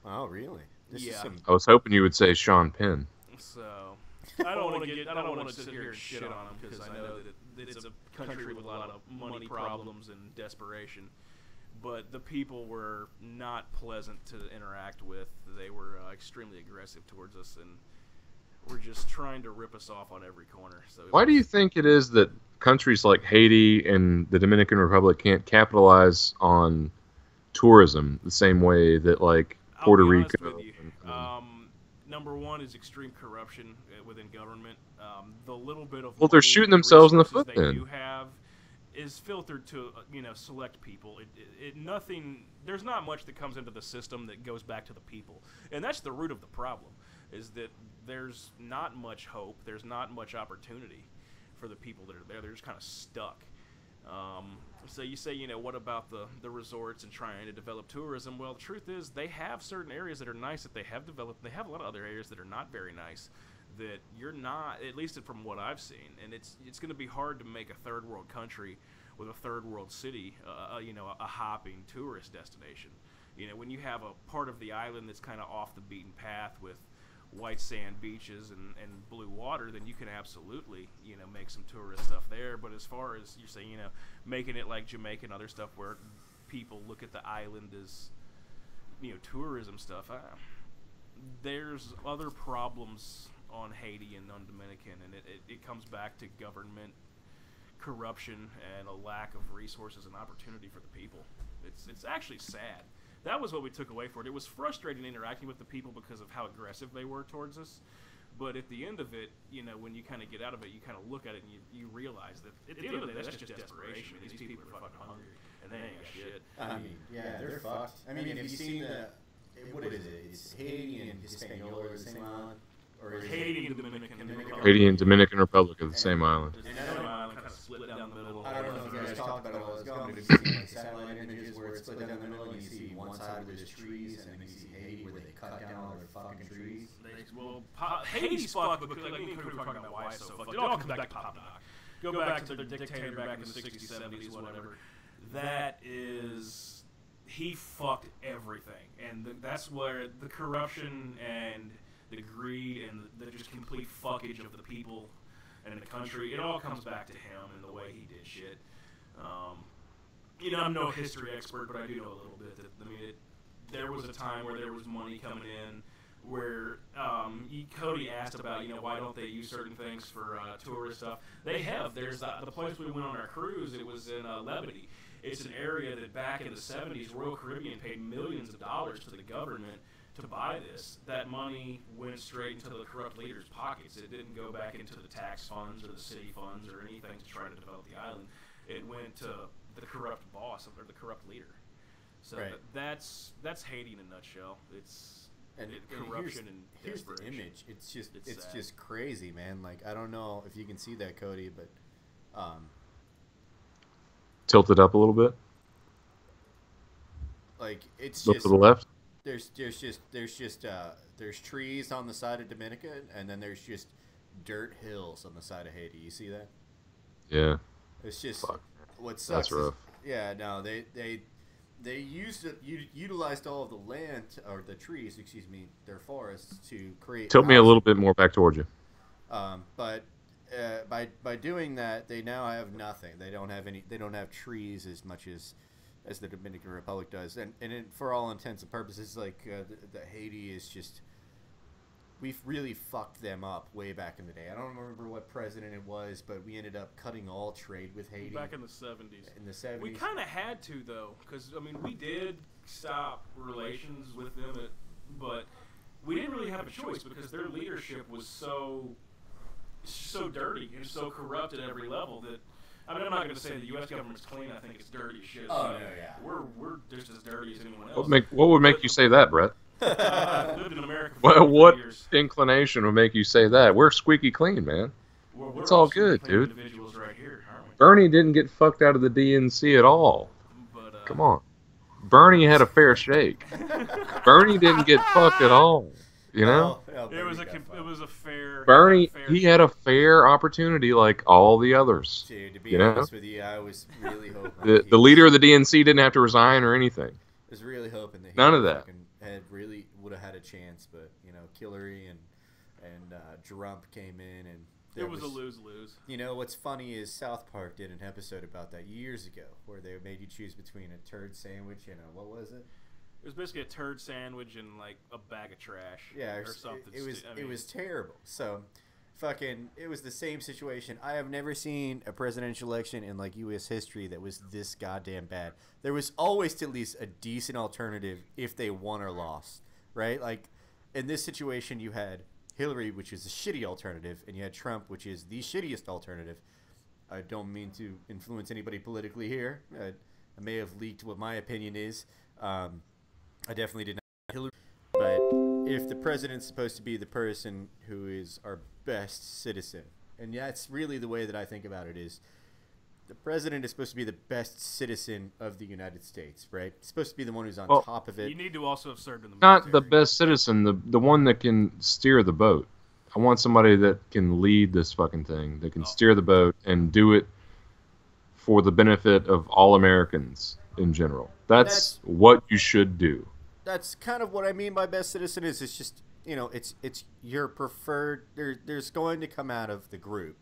Oh, really? This is Yeah. some I was hoping you would say Sean Penn. So I don't want to sit here and shit on them because I know that it's a country with a lot of money problems and desperation. But the people were not pleasant to interact with. They were extremely aggressive towards us, and were just trying to rip us off on every corner. So Why do you think it is that countries like Haiti and the Dominican Republic can't capitalize on tourism the same way that Puerto I'll be honest Rico? with you. Number one is extreme corruption within government. The little bit of Well, they're money shooting and themselves in the resources foot they then. do have is filtered to select people. Nothing. There's not much that comes into the system that goes back to the people, and that's the root of the problem. Is that there's not much hope. There's not much opportunity for the people that are there. They're just kind of stuck. So you say, what about the resorts and trying to develop tourism? Well, the truth is they have certain areas that are nice that they have developed. They have a lot of other areas that are not very nice that you're not, at least from what I've seen. And it's going to be hard to make a third world country with a third world city, a hopping tourist destination. When you have a part of the island that's kind of off the beaten path with white sand beaches and blue water, then you can absolutely make some tourist stuff there. But as far as you say, making it like Jamaica and other stuff where people look at the island as tourism stuff, there's other problems on Haiti and on Dominican, and it comes back to government corruption and a lack of resources and opportunity for the people. It's actually sad. That was what we took away for it. It was frustrating interacting with the people because of how aggressive they were towards us. But at the end of it, you know, when you kind of get out of it, you kind of look at it and you realize that at the end of the day, that's just desperation. I mean, these people are fucking hungry and they ain't got shit. I mean, yeah, they're fucked. I mean, have you seen what is it? It's Haiti and Hispaniola are the same island? Or is Haiti and Dominican Republic. Haiti and Dominican Republic are the same island. Just the same island, kind of split down the middle. I don't know if you guys talked about it while I was gone, but have you seen like satellite images where it's split down the middle and you see one side where there's trees and then you see Haiti where they cut down all their fucking trees? Well, Haiti's fucked because, like, me and Cody were talking about why it's so fucked. It all comes back to Pop Doc. Go back to their dictator back in the 60s, 70s, whatever. That is... He fucked everything. And that's where the corruption and the greed and the just complete fuckage of the people and the country, it all comes back to him and the way he did shit. You know, I'm no history expert, but I do know a little bit. There was a time where there was money coming in where Cody asked about, you know, why don't they use certain things for tourist stuff. They have. There's the place we went on our cruise. It was in Levity. It's an area that back in the 70s, Royal Caribbean paid millions of dollars to the government to buy this. That money went straight into the corrupt leaders' pockets. It didn't go back into the tax funds or the city funds or anything to try to develop the island. It went to the corrupt boss or the corrupt leader. So right. that's Haiti in a nutshell. It's corruption and here's the desperation. image. It's just crazy, man. Like, I don't know if you can see that, Cody, but Tilt it up a little bit. like it's Look just to the left. there's trees on the side of Dominica, and then there's just dirt hills on the side of Haiti. You see that? Yeah. It's just Fuck. what sucks. That's rough. Yeah, no, they utilized all of the land or the trees, excuse me, their forests to create. Tilt me a housing. little bit more back towards you. But by doing that, they now have nothing. They don't have trees as much as the Dominican Republic does, and for all intents and purposes, like the Haiti is just. We've really fucked them up way back in the day. I don't remember what president it was, but we ended up cutting all trade with Haiti. Back in the 70s. In the 70s. We kind of had to, though, because, I mean, we did stop relations with them, but we didn't really have a choice because their leadership was so dirty and so corrupt at every level that, I mean, I'm not going to say the U.S. government's clean. I think it's dirty as shit. Oh, no, yeah. We're just as dirty as anyone else. What would make you say that, Brett? I've lived in America for What 40 years. inclination would make you say that? We're squeaky clean, man. We're It's all also good, clean dude. individuals right here, aren't we? Bernie didn't get fucked out of the DNC at all. But, Come on. Bernie had a fair shake. Bernie didn't get fucked at all. You know? It was a fair. Bernie, fair he had a fair opportunity like all the others. Dude, to be You know? honest with you, I was really hoping The leader of the DNC didn't have to resign or anything. I was really hoping that he None of that. would have had a chance, but you know, Hillary and Trump came in, and It was a lose-lose. You know what's funny is South Park did an episode about that years ago, where they made you choose between a turd sandwich and what was it? It was basically a turd sandwich and like a bag of trash. Yeah, or something. It was terrible. So, it was the same situation. I have never seen a presidential election in like U.S. history that was this goddamn bad. There was always at least a decent alternative if they won or lost, right? Like in this situation, you had Hillary, which is a shitty alternative, and you had Trump, which is the shittiest alternative. I don't mean to influence anybody politically here. I may have leaked what my opinion is. I definitely did not Hillary, but if the president's supposed to be the person who is our best citizen, and that's really the way that I think about it, is the president is supposed to be the best citizen of the United States, right? He's supposed to be the one who's on top of it. You need to also have served in the military. Not the best citizen, the one that can steer the boat. I want somebody that can lead this fucking thing, that can steer the boat and do it for the benefit of all Americans in general. That's what you should do. That's kind of what I mean by best citizen is it's just, you know, it's your preferred, there's going to come out of the group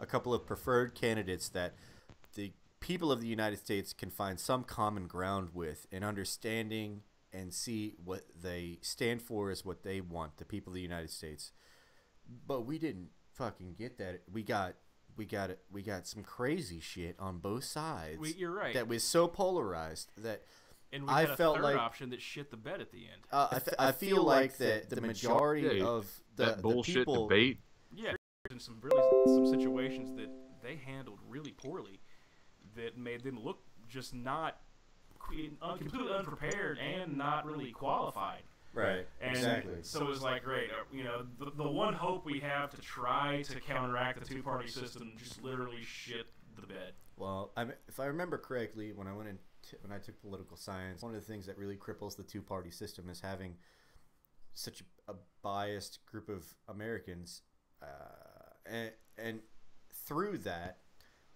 a couple of preferred candidates that the people of the United States can find some common ground with in understanding and see what they stand for is what they want, the people of the United States. But we didn't fucking get that. We got some crazy shit on both sides. You're right. That was so polarized that And we I had a felt third like option that shit the bed at the end. I feel like that the majority of that bullshit the people, debate. Yeah, in some situations that they handled really poorly, that made them look just not completely unprepared and not really qualified. right? And Exactly. so it was like, great, the one hope we have to try to counteract the two-party system just literally shit the bed. Well, if I remember correctly, when I took political science, one of the things that really cripples the two-party system is having such a biased group of Americans, and through that,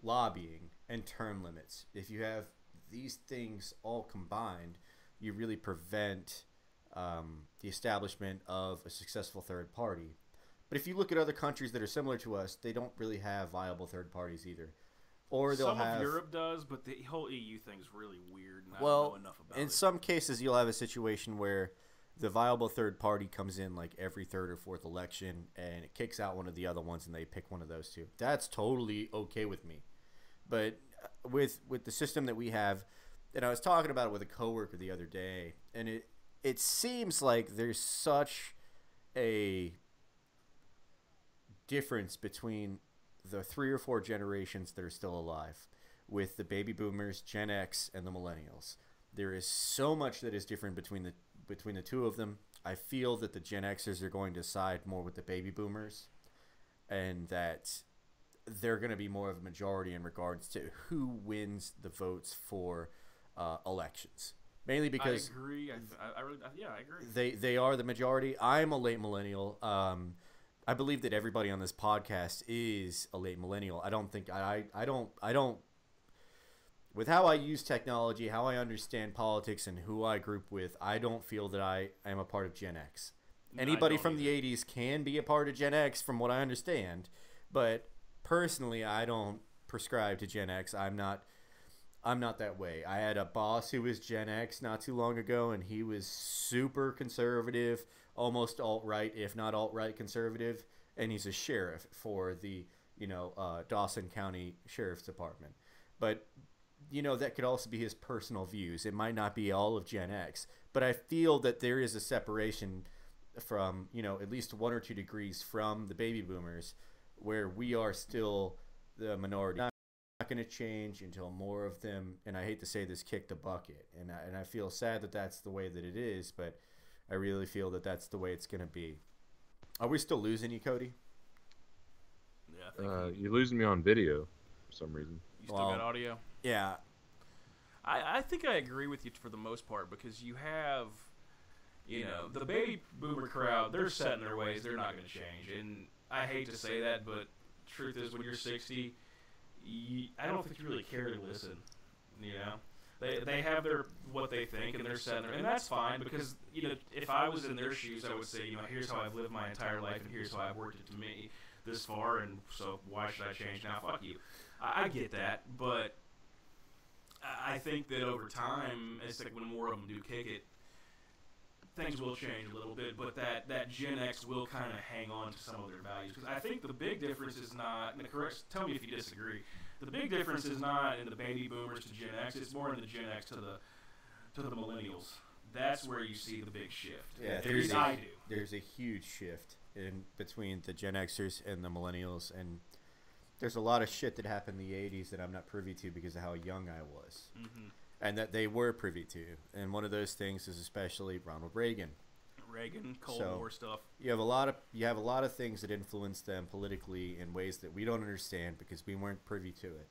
lobbying and term limits. If you have these things all combined, you really prevent the establishment of a successful third party. But if you look at other countries that are similar to us, they don't really have viable third parties either. Or they'll Some have of Europe does, but the whole EU thing's really weird, and I well, don't know enough about in it. some cases, you'll have a situation where the viable third party comes in like every third or fourth election, and it kicks out one of the other ones, and they pick one of those two. That's totally okay with me. But with the system that we have, and I was talking about it with a coworker the other day, and it seems like there's such a difference between the 3 or 4 generations that are still alive, with the baby boomers, Gen X, and the millennials. There is so much that is different between the two of them. I feel that the Gen Xers are going to side more with the baby boomers, and that they're going to be more of a majority in regards to who wins the votes for elections. Mainly because I agree. I agree. they are the majority. I'm a late millennial. I believe that everybody on this podcast is a late millennial. I don't think I don't with how I use technology, how I understand politics, and who I group with, I don't feel that I am a part of Gen X. Anybody from the 80s can be a part of Gen X from what I understand, but personally I don't prescribe to Gen X. I'm not that way. I had a boss who was Gen X not too long ago, and he was super conservative, almost alt-right, if not alt-right conservative, and he's a sheriff for the, Dawson County Sheriff's Department. But, that could also be his personal views. It might not be all of Gen X, but I feel that there is a separation from, at least 1 or 2 degrees from the baby boomers, where we are still the minority. Not going to change until more of them, and I hate to say this, kick the bucket. And I feel sad that that's the way that it is, but I really feel that that's the way it's going to be. Are we still losing you, Cody? Yeah, I think You're losing me on video for some reason. you still got audio. Yeah. I think I agree with you for the most part, because you have, the baby boomer crowd, they're set in their ways. They're not going to change. And I hate to say that, but truth is, when you're 60, I don't think you really care to listen. They have what they think, and they're set in there. And that's fine, because, if I was in their shoes, I would say, here's how I've lived my entire life, and here's how I've worked it to me this far, and so why should I change now? Fuck you. I get that, but I think that over time, it's like when more of them do kick it, things will change a little bit, but that Gen X will kind of hang on to some of their values. Because I think the big difference is not, tell me if you disagree, the big difference is not in the baby boomers to Gen X, it's more in the Gen X to the millennials. That's where you see the big shift. Yeah, there's a huge shift in between the Gen Xers and the millennials, and there's a lot of shit that happened in the 80s that I'm not privy to because of how young I was. Mm-hmm. And that they were privy to. And one of those things is especially Ronald Reagan. Cold War stuff. You have a lot of things that influence them politically in ways that we don't understand because we weren't privy to it.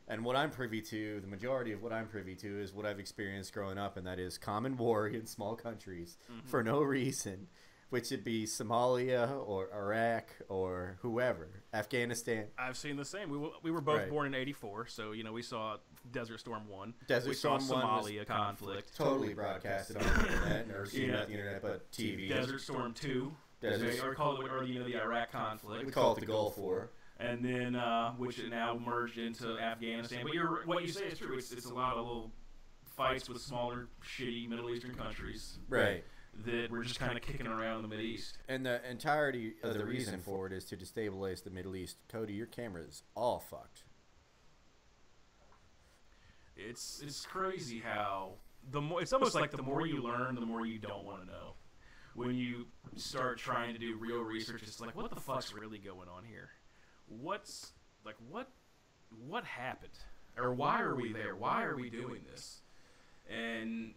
And what I'm privy to, the majority of what I'm privy to, is what I've experienced growing up, and that is common war in small countries for no reason, which would be Somalia or Iraq or whoever, Afghanistan. I've seen the same. We were both born in '84, so we saw Desert Storm 1. Desert we Storm saw 1 Somalia conflict. Totally broadcasted on the internet, or seen not the internet, but TV. Desert Storm 2, the Iraq conflict. We call it the Gulf War. And then, which it now merged into Afghanistan. But what you say is true. It's a lot of little fights with smaller, shitty Middle Eastern countries. Right. that we're just kind of kicking around in the Mideast. And the entirety of the reason for it is to destabilize the Middle East. Cody, your camera is all fucked. It's crazy how it's almost like the more you learn, the more you don't want to know. When you start trying to do real research, it's like, what the fuck's really going on here? What happened? Or why are we there? Why are we doing this? And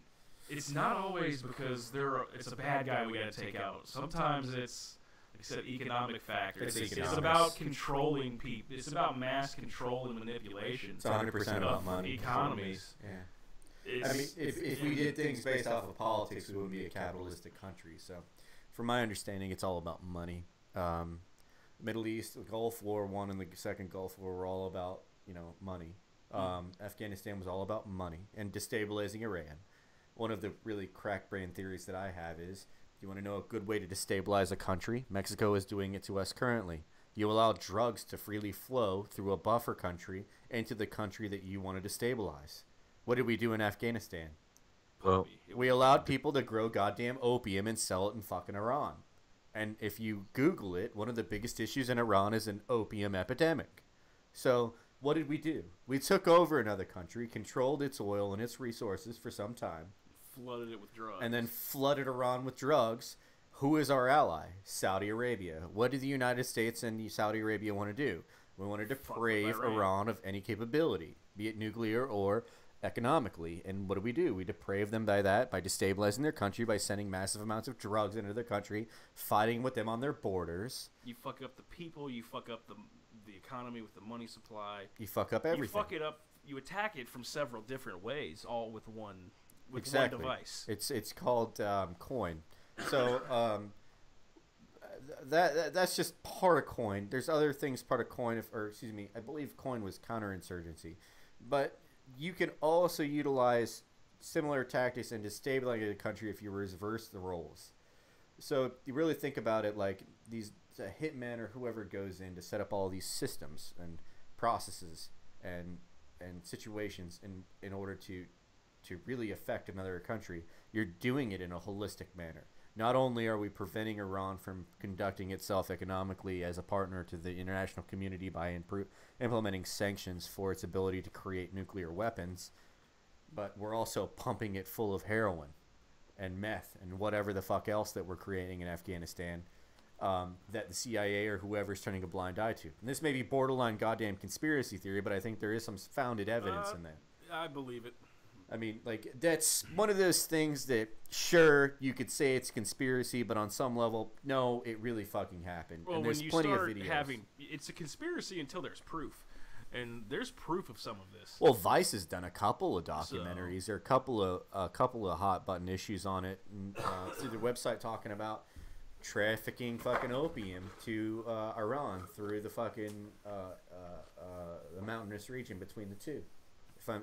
it's not always because it's a bad guy we got to take out. Sometimes it's, like I said, economic factors. It's about controlling people. It's about mass control and manipulation. It's 100% about money. Economies. Yeah. I mean, if we did things based off of politics, we wouldn't be a capitalistic country. So, from my understanding, it's all about money. Middle East, the Gulf War I and the Second Gulf War were all about, money. Afghanistan was all about money and destabilizing Iran. One of the really crack brain theories that I have is, you want to know a good way to destabilize a country? Mexico is doing it to us currently. You allow drugs to freely flow through a buffer country into the country that you want to destabilize. What did we do in Afghanistan? Well, We allowed people to grow goddamn opium and sell it in fucking Iran. And if you Google it, one of the biggest issues in Iran is an opium epidemic. So what did we do? We took over another country, controlled its oil and its resources for some time, Flooded it with drugs. and then flooded Iran with drugs. Who is our ally? Saudi Arabia. What do the United States and Saudi Arabia want to do? We want to deprave Iran of any capability, be it nuclear or economically. And what do? We deprave them by that, by destabilizing their country, by sending massive amounts of drugs into their country, fighting with them on their borders. You fuck up the people. You fuck up the economy with the money supply. You fuck up everything. You fuck it up. You attack it from several different ways, all with one Exactly. one device. It's called coin. So that's just part of coin. There's other things part of coin, I believe coin was counterinsurgency, but you can also utilize similar tactics and destabilize a country if you reverse the roles. So you really think about it like a hitman or whoever goes in to set up all these systems and processes and situations in order to really affect another country. You're doing it in a holistic manner. Not only are we preventing Iran from conducting itself economically as a partner to the international community by implementing sanctions for its ability to create nuclear weapons, but we're also pumping it full of heroin and meth and whatever the fuck else that we're creating in Afghanistan that the CIA or whoever's turning a blind eye to. And this may be borderline goddamn conspiracy theory, but I think there is some founded evidence in that. I believe it. I mean, like, that's one of those things that, sure, you could say it's conspiracy, but on some level, no, it really fucking happened. Well, and there's when you plenty start of videos. it's a conspiracy until there's proof, and there's proof of some of this. Well, Vice has done a couple of documentaries. There are a couple of hot button issues on it through the website talking about trafficking fucking opium to Iran through the fucking the mountainous region between the two.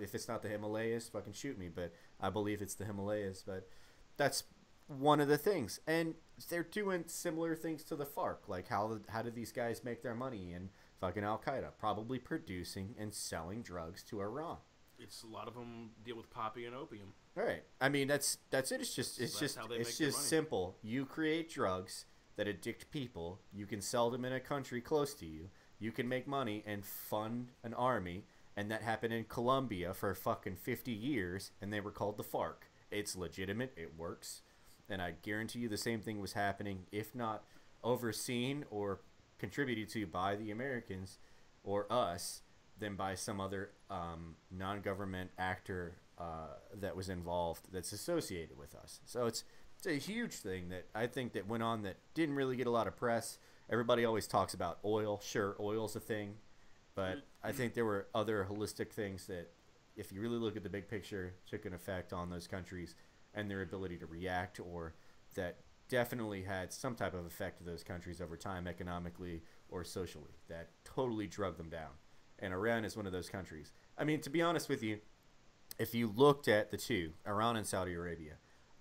If it's not the Himalayas, fucking shoot me, but I believe it's the Himalayas. But that's one of the things. And they're doing similar things to the FARC. Like, how do these guys make their money in fucking Al-Qaeda? Probably producing and selling drugs to Iran. It's a lot of them deal with poppy and opium. All right. I mean, that's it. It's just how they make it's their just money. simple. You create drugs that addict people. You can sell them in a country close to you. You can make money and fund an army. And that happened in Colombia for fucking 50 years, and they were called the FARC. It's legitimate. It works. And I guarantee you the same thing was happening, if not overseen or contributed to by the Americans or us, than by some other non-government actor that was involved that's associated with us. So it's a huge thing that I think that went on that didn't really get a lot of press. Everybody always talks about oil. Sure, oil's a thing. But I think there were other holistic things that, if you really look at the big picture, took an effect on those countries and their ability to react, or that definitely had some type of effect to those countries over time, economically or socially, that totally drug them down. And Iran is one of those countries. I mean, to be honest with you, if you looked at the two, Iran and Saudi Arabia,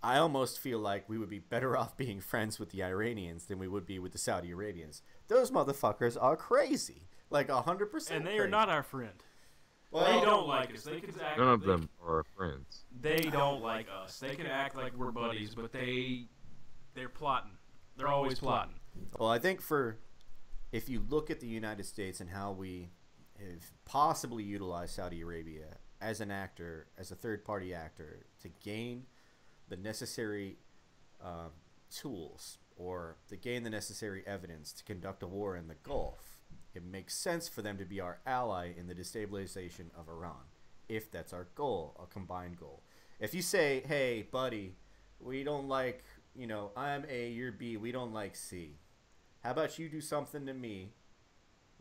I almost feel like we would be better off being friends with the Iranians than we would be with the Saudi Arabians. Those motherfuckers are crazy. Like 100%. And they are not our friend. Well, they don't like us. They can act. None of them are our friends. They don't like us. They can act like we're buddies, but they They're plotting. They're always plotting. Well, I think if you look at the United States and how we have possibly utilized Saudi Arabia as an actor, as a third-party actor, to gain the necessary tools or to gain the necessary evidence to conduct a war in the Gulf, it makes sense for them to be our ally in the destabilization of Iran, if that's our goal, a combined goal. If you say, hey, buddy, we don't like, I'm A, you're B, we don't like C. How about you do something to me?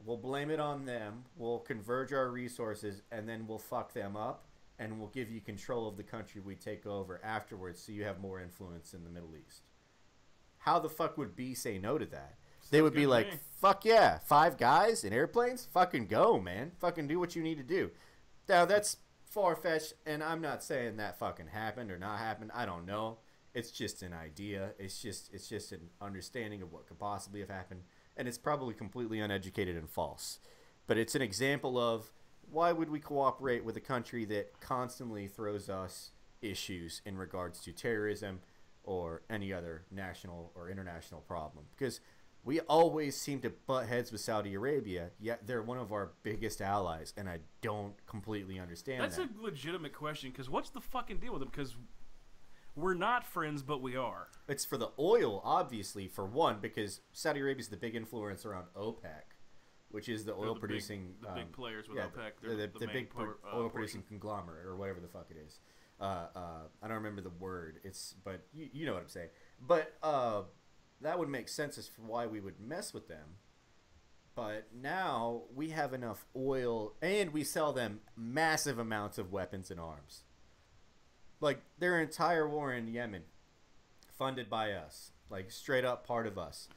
We'll blame it on them. We'll converge our resources, and then we'll fuck them up, and we'll give you control of the country we take over afterwards so you have more influence in the Middle East. How the fuck would B say no to that? They would be like, fuck yeah, 5 guys in airplanes? Fucking go, man. Fucking do what you need to do. Now, that's far-fetched, and I'm not saying that fucking happened or not happened. I don't know. It's just an idea. It's just an understanding of what could possibly have happened, and it's probably completely uneducated and false. But it's an example of why would we cooperate with a country that constantly throws us issues in regards to terrorism or any other national or international problem? Because we always seem to butt heads with Saudi Arabia, yet they're one of our biggest allies, and I don't completely understand that. That's a legitimate question, because what's the fucking deal with them? Because we're not friends, but we are. It's for the oil, obviously, for one, because Saudi Arabia is the big influence around OPEC, which is the oil-producing... The big players with OPEC. They're the big oil-producing conglomerate, or whatever the fuck it is. I don't remember the word, but you know what I'm saying. But that would make sense as for why we would mess with them. But now we have enough oil, and we sell them massive amounts of weapons and arms. Like, their entire war in Yemen, funded by us. Like, straight up part of us.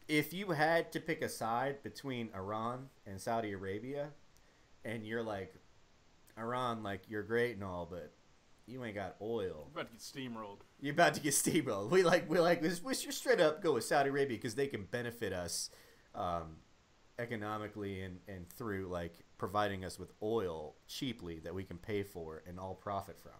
If you had to pick a side between Iran and Saudi Arabia, and you're like, Iran, like, you're great and all, but you ain't got oil. You're about to get steamrolled. You're about to get steamrolled. We should straight up go with Saudi Arabia because they can benefit us economically and through, like, providing us with oil cheaply that we can pay for and all profit from.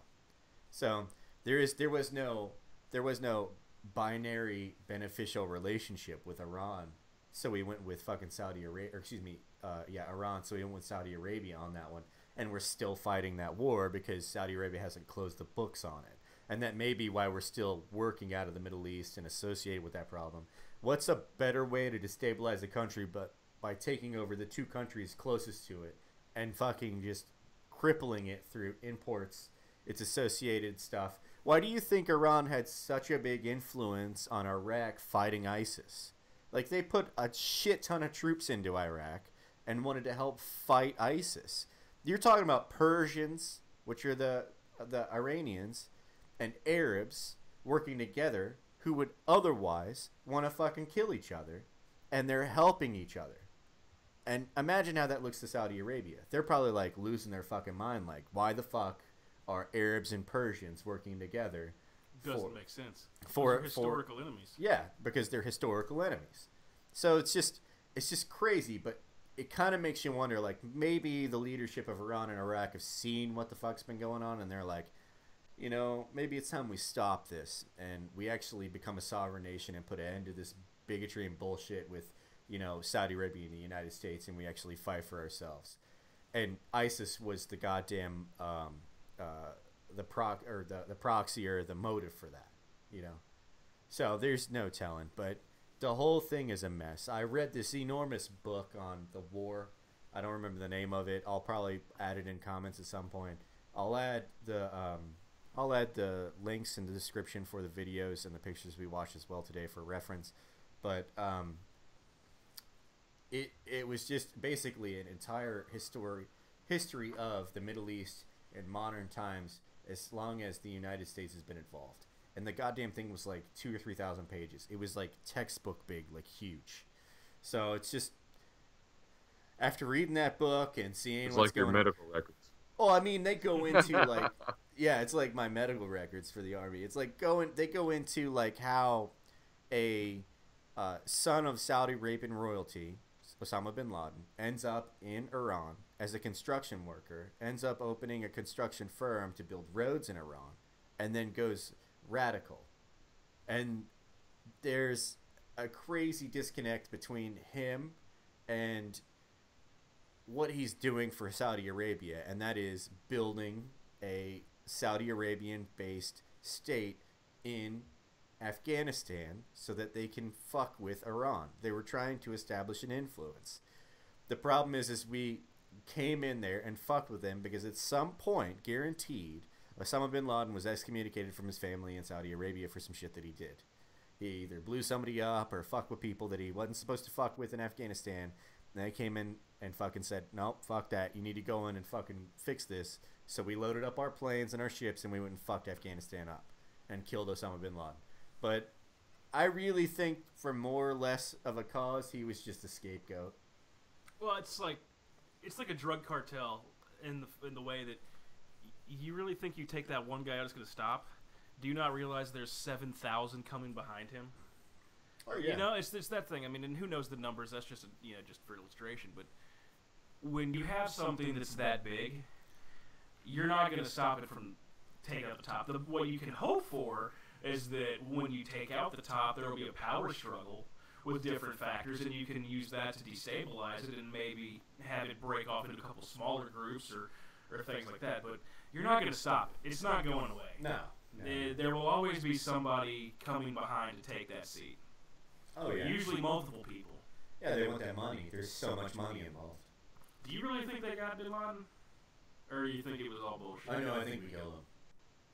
So there was no binary beneficial relationship with Iran, so we went with fucking Saudi Arabia, or excuse me, Iran. So we went with Saudi Arabia on that one, and we're still fighting that war because Saudi Arabia hasn't closed the books on it, and that may be why we're still working out of the Middle East and associated with that problem. What's a better way to destabilize a country but by taking over the 2 countries closest to it and fucking just crippling it through imports? Its associated stuff. Why do you think Iran had such a big influence on Iraq fighting ISIS? Like, they put a shit ton of troops into Iraq and wanted to help fight ISIS. You're talking about Persians, which are the Iranians, and Arabs working together who would otherwise want to fucking kill each other, and they're helping each other. And imagine how that looks to Saudi Arabia. They're probably, like, losing their fucking mind. Like, why the fuck are Arabs and Persians working together? Doesn't make sense. For historical enemies. Yeah, because they're historical enemies. So it's just crazy, but it kind of makes you wonder, like, maybe the leadership of Iran and Iraq have seen what the fuck's been going on, and they're like, maybe it's time we stop this, and we actually become a sovereign nation and put an end to this bigotry and bullshit with, Saudi Arabia and the United States, and we actually fight for ourselves. And ISIS was the goddamn... the proxy or the motive for that, So there's no telling, but the whole thing is a mess. I read this enormous book on the war. I don't remember the name of it. I'll probably add it in comments at some point. I'll add the links in the description for the videos and the pictures we watched as well today for reference. But it was just basically an entire history of the Middle East in modern times, as long as the United States has been involved. And the goddamn thing was like 2,000 or 3,000 pages. It was like textbook big, like huge. So it's just, after reading that book and seeing it's what's like your going medical records. Oh, I mean, they go into like, yeah, it's like my medical records for the Army. It's like they go into like how a son of Saudi Arabian royalty, Osama bin Laden, ends up in Iran as a construction worker, ends up opening a construction firm to build roads in Iran, and then goes radical. And there's a crazy disconnect between him and what he's doing for Saudi Arabia, and that is building a Saudi Arabian-based state in Afghanistan so that they can fuck with Iran. They were trying to establish an influence. The problem is we came in there and fucked with them because at some point, guaranteed, Osama bin Laden was excommunicated from his family in Saudi Arabia for some shit that he did. He either blew somebody up or fucked with people that he wasn't supposed to fuck with in Afghanistan. And they came in and fucking said, nope, fuck that. You need to go in and fucking fix this. So we loaded up our planes and our ships and we went and fucked Afghanistan up and killed Osama bin Laden. But I really think for more or less of a cause, he was just a scapegoat. Well, it's like a drug cartel in the way that you really think you take that one guy out is going to stop. Do you not realize there's 7,000 coming behind him? Oh, yeah. You know, it's that thing. I mean, and who knows the numbers? That's just just for illustration. But when you have something that's that big, you're not going to stop it from taking out the top. What you can hope for is that when you take out the top, there will be a power struggle with different factors, and you can use that to destabilize it and maybe have it break off into a couple smaller groups or things like that. But you're not going to stop it. It's not going away. No. There will always be somebody coming behind to take that seat. Oh, yeah. Usually multiple people. Yeah, they want that money. There's so much money involved. Do you really think they got Bin Laden? Or you think it was all bullshit? I know, I think we killed him.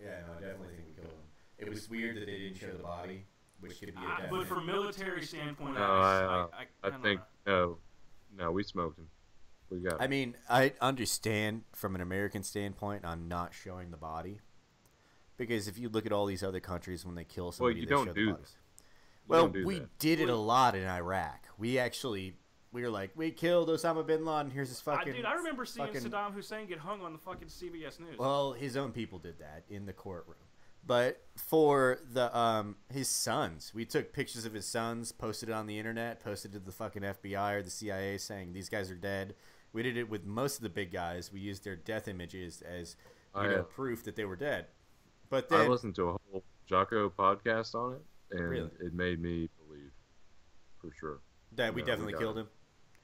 Yeah, no, I definitely think we killed him. It was weird that they didn't show the body, which could be a definite. But from military standpoint, No, I think no, we smoked him. We got him. I mean, I understand from an American standpoint on not showing the body. Because if you look at all these other countries, when they kill somebody, you they don't show do the that. bodies. Well, do we that. did it a lot in Iraq. We were like, we killed Osama bin Laden. Here's his fucking. Dude, I remember seeing fucking, Saddam Hussein get hung on the fucking CBS News. Well, his own people did that in the courtroom. But for the his sons, we took pictures of his sons, posted it on the internet, posted to the fucking FBI or the CIA saying these guys are dead. We did it with most of the big guys. We used their death images as proof that they were dead. But then, I listened to a whole Jocko podcast on it, and Really? it made me believe for sure that we definitely killed him.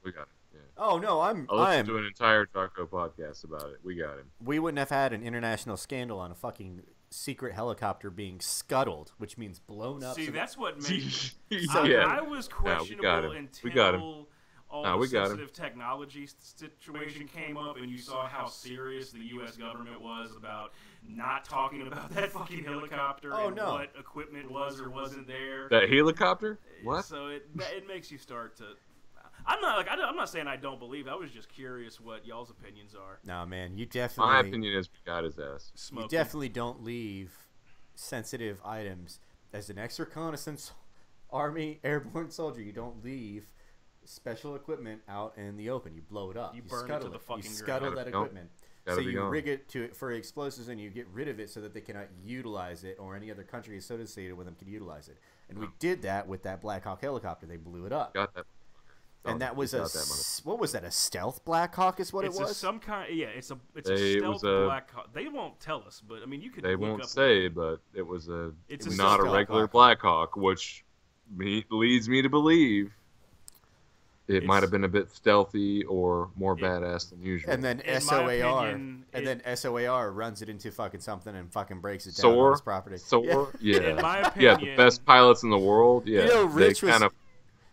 We got him. Yeah. Oh no, I listened to an entire Jocko podcast about it. We got him. We wouldn't have had an international scandal on a fucking secret helicopter being scuttled, which means blown up. See, that's what made Yeah. I was questionable We got him. until all we the got him. sensitive technology situation came up, and you saw how serious the U.S. government was about not talking about that fucking helicopter and what equipment was or wasn't there. That helicopter? What? So it makes you start to. I'm not saying I don't believe. I was just curious what y'all's opinions are. No, man, you definitely. My opinion is we got his ass. You definitely don't leave sensitive items as an ex-reconnaissance Army airborne soldier. You don't leave special equipment out in the open. You blow it up. You burn it to the fucking ground. You scuttle that equipment. So you gone. rig it for explosives and you get rid of it so that they cannot utilize it, or any other country associated with them can utilize it. And we did that with that Black Hawk helicopter. They blew it up. Got that. And that was what was that? A stealth Black Hawk is what it was. Some kind. Yeah, it's a stealth Black Hawk. They won't tell us, but I mean, you could. They won't say, but it was It's not a regular Black Hawk, which leads me to believe it might have been a bit stealthy or more badass than usual. And then SOAR runs it into fucking something and fucking breaks it down on his property. Yeah. In my opinion, the best pilots in the world. Yeah, you know, Rich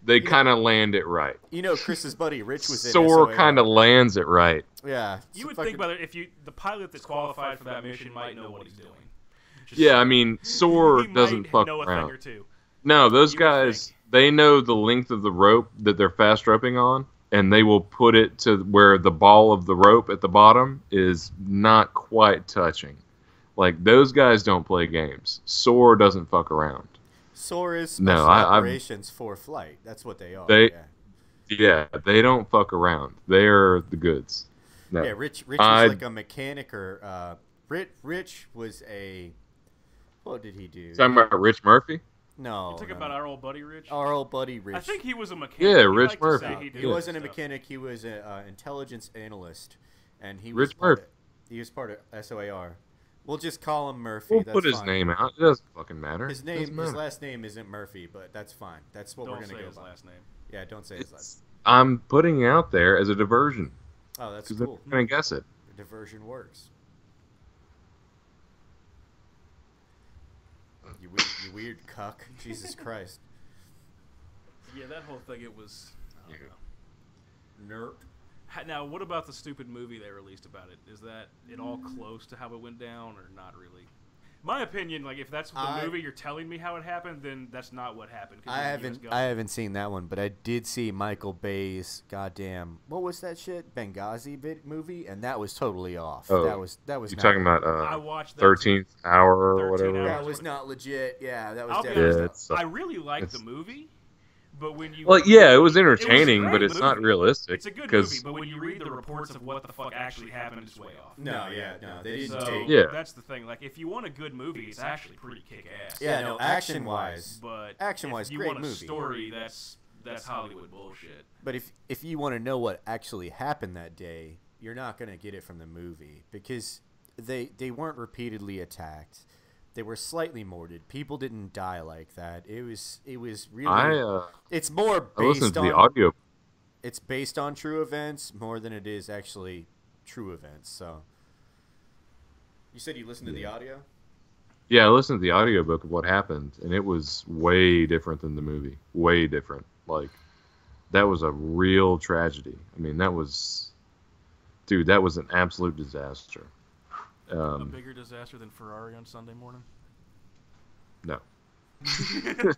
they kind of land it right. You know, Chris's buddy Rich was in SOAR kind of lands it right. Yeah, you would think about it the pilot that's qualified for that mission might know what he's doing. I mean, SOAR doesn't fuck know around. A thing or two. No, those guys, they know the length of the rope that they're fast roping on, and they will put it to where the ball of the rope at the bottom is not quite touching. Like, those guys don't play games. SOAR doesn't fuck around. SOAR is special operations for flight. That's what they are. They don't fuck around. They're the goods. No. Yeah, Rich was like a mechanic, or Rich was a. What did he do? Talking about Rich Murphy? No. You talking about our old buddy Rich? Our old buddy Rich. I think he was a mechanic. Yeah, Rich Murphy. He wasn't a mechanic. He was an intelligence analyst, and he was part of SOAR. We'll just call him Murphy. We'll That's put his fine. name out. It doesn't fucking matter. His last name isn't Murphy, but that's fine. That's what we're Don't gonna say go his by. last name. Yeah, don't say his last. I'm putting it out there as a diversion. Oh, that's Because cool. they're gonna guess it. Diversion works. You weird cuck. Jesus Christ. Yeah, that whole thing, it was... I don't know. Nerp. Now, what about the stupid movie they released about it? Is that at all close to how it went down, or not really? My opinion, like, if that's the movie you're telling me how it happened, then that's not what happened. I haven't seen that one, but I did see Michael Bay's goddamn, what was that shit? Benghazi movie, and that was totally off. Oh, that was. You're talking about I watched that 13th Hour or 13 whatever? That was not legit. Yeah, that was I'll be definitely. honest, I really liked the movie, but when you... Well, yeah, it was It entertaining, was a but great it's not movie. realistic. It's a good 'cause- movie, but when you read the reports of what the fuck actually happened, it's way off. No, they didn't So, take. Yeah. that's the thing. Like, if you want a good movie, it's actually pretty kick-ass. Yeah, no, action-wise. But Action-wise, if you great want a movie. story, that's Hollywood bullshit. But if you want to know what actually happened that day, you're not gonna get it from the movie because they weren't repeatedly attacked. They were slightly mortared. People didn't die like that. It was really. It's more I listened based to on the audio. It's based on true events more than it is actually true events. So. You said you listened to the audio? Yeah, I listened to the audiobook of what happened, and it was way different than the movie. Way different. Like, that was a real tragedy. I mean, that was an absolute disaster. A bigger disaster than Ferrari on Sunday morning? No. No.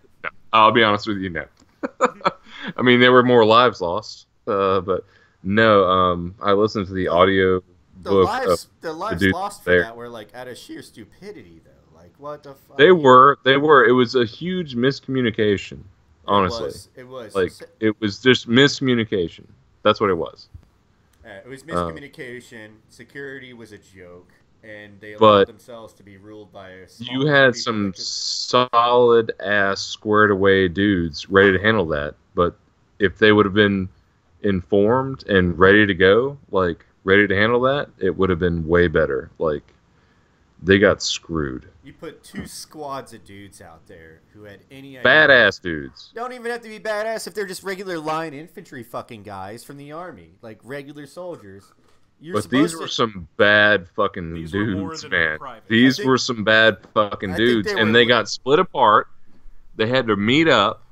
I'll be honest with you, no. I mean, there were more lives lost, but no. I listened to the audio book. The lives dude lost for there. that were like out of sheer stupidity, though. Like, what the fuck? They were. It was a huge miscommunication. Honestly, it was. Like, it was just miscommunication. That's what it was. It was miscommunication. Security was a joke, and they But allowed themselves to be ruled by a small You group of had people some that could- solid ass squared away dudes ready to handle that. But if they would have been informed and ready to go, like ready to handle that, it would have been way better. Like, they got screwed. You put 2 squads of dudes out there who had any idea. Badass dudes. Don't even have to be badass if they're just regular line infantry fucking guys from the army, like regular soldiers. But these were some bad fucking These were more dudes, than man. private. These were some bad fucking I think dudes, they were and they li- got split apart. They had to meet up,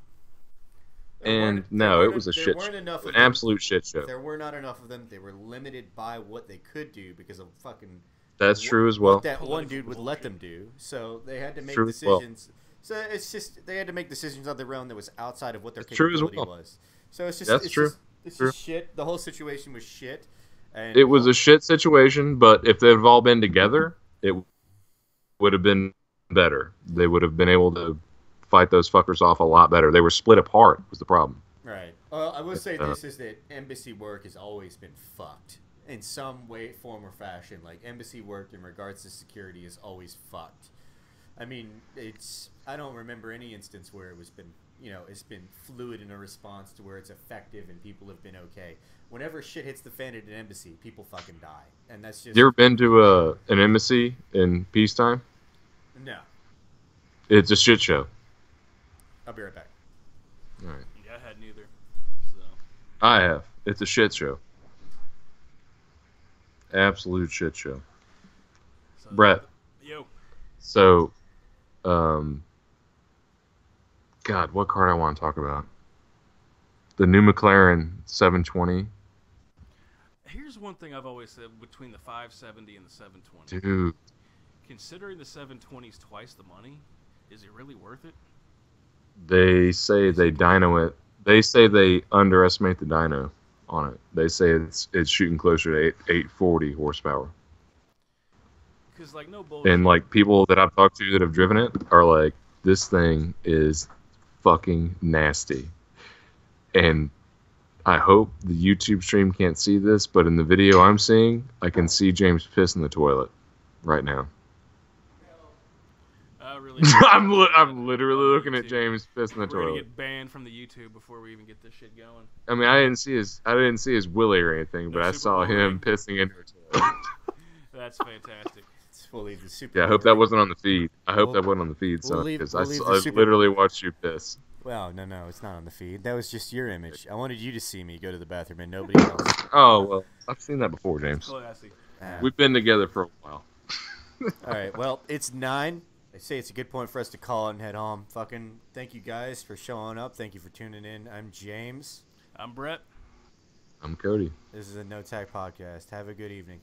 There and weren't- no, there it was a weren't- shit there weren't show. enough An of them. absolute shit show. There were not enough of them. They were limited by what they could do because of fucking. That's true as well. What that one Political dude would let them do. So they had to make True as well. decisions. So it's just they had to make decisions on their own that was outside of what their That's true as capability well. was. So it's just That's it's true. Just, it's True. just shit. The whole situation was shit. And It was a shit situation, but if they'd have all been together, it would have been better. They would have been able to fight those fuckers off a lot better. They were split apart was the problem. Right. Well, I will say this is that embassy work has always been fucked in some way, form, or fashion. Like, embassy work in regards to security is always fucked. I mean, I don't remember any instance where it's been fluid in a response to where it's effective and people have been okay. Whenever shit hits the fan at an embassy, people fucking die. And that's just... You ever been to an embassy in peacetime? No. It's a shit show. I'll be right back. All right. Yeah, I had neither. So. I have. It's a shit show. Absolute shit show. So, Brett. Yo. So, God, what card I want to talk about? The new McLaren 720. Here's one thing I've always said between the 570 and the 720. Dude. Considering the 720 is twice the money, is it really worth it? They say they dyno it. They say they underestimate the dyno on it. They say it's shooting closer to 840 horsepower. Because, like, no bullshit. And, like, people that I've talked to that have driven it are like, this thing is fucking nasty. And I hope the YouTube stream can't see this, but in the video I'm seeing, I can see James piss in the toilet right now. Really, I'm literally looking at James piss in the We're gonna toilet. get banned from the YouTube before we even get this shit going. I mean, I didn't see his willy or anything, but No I Super saw Bowl him ring. pissing into a toilet. That's fantastic. It's We'll leave the Super Yeah, I Bowl hope that ring. wasn't on the feed. I hope We'll- that wasn't on the feed, we'll son, leave- because we'll leave the I Super- literally watched you piss. Well, no, it's not on the feed. That was just your image. I wanted you to see me go to the bathroom and nobody else. Oh, well, I've seen that before, James. Classy. We've been together for a while. All right, well, it's 9. I say it's a good point for us to call it and head home. Fucking thank you guys for showing up. Thank you for tuning in. I'm James. I'm Brett. I'm Cody. This is a No Tag podcast. Have a good evening.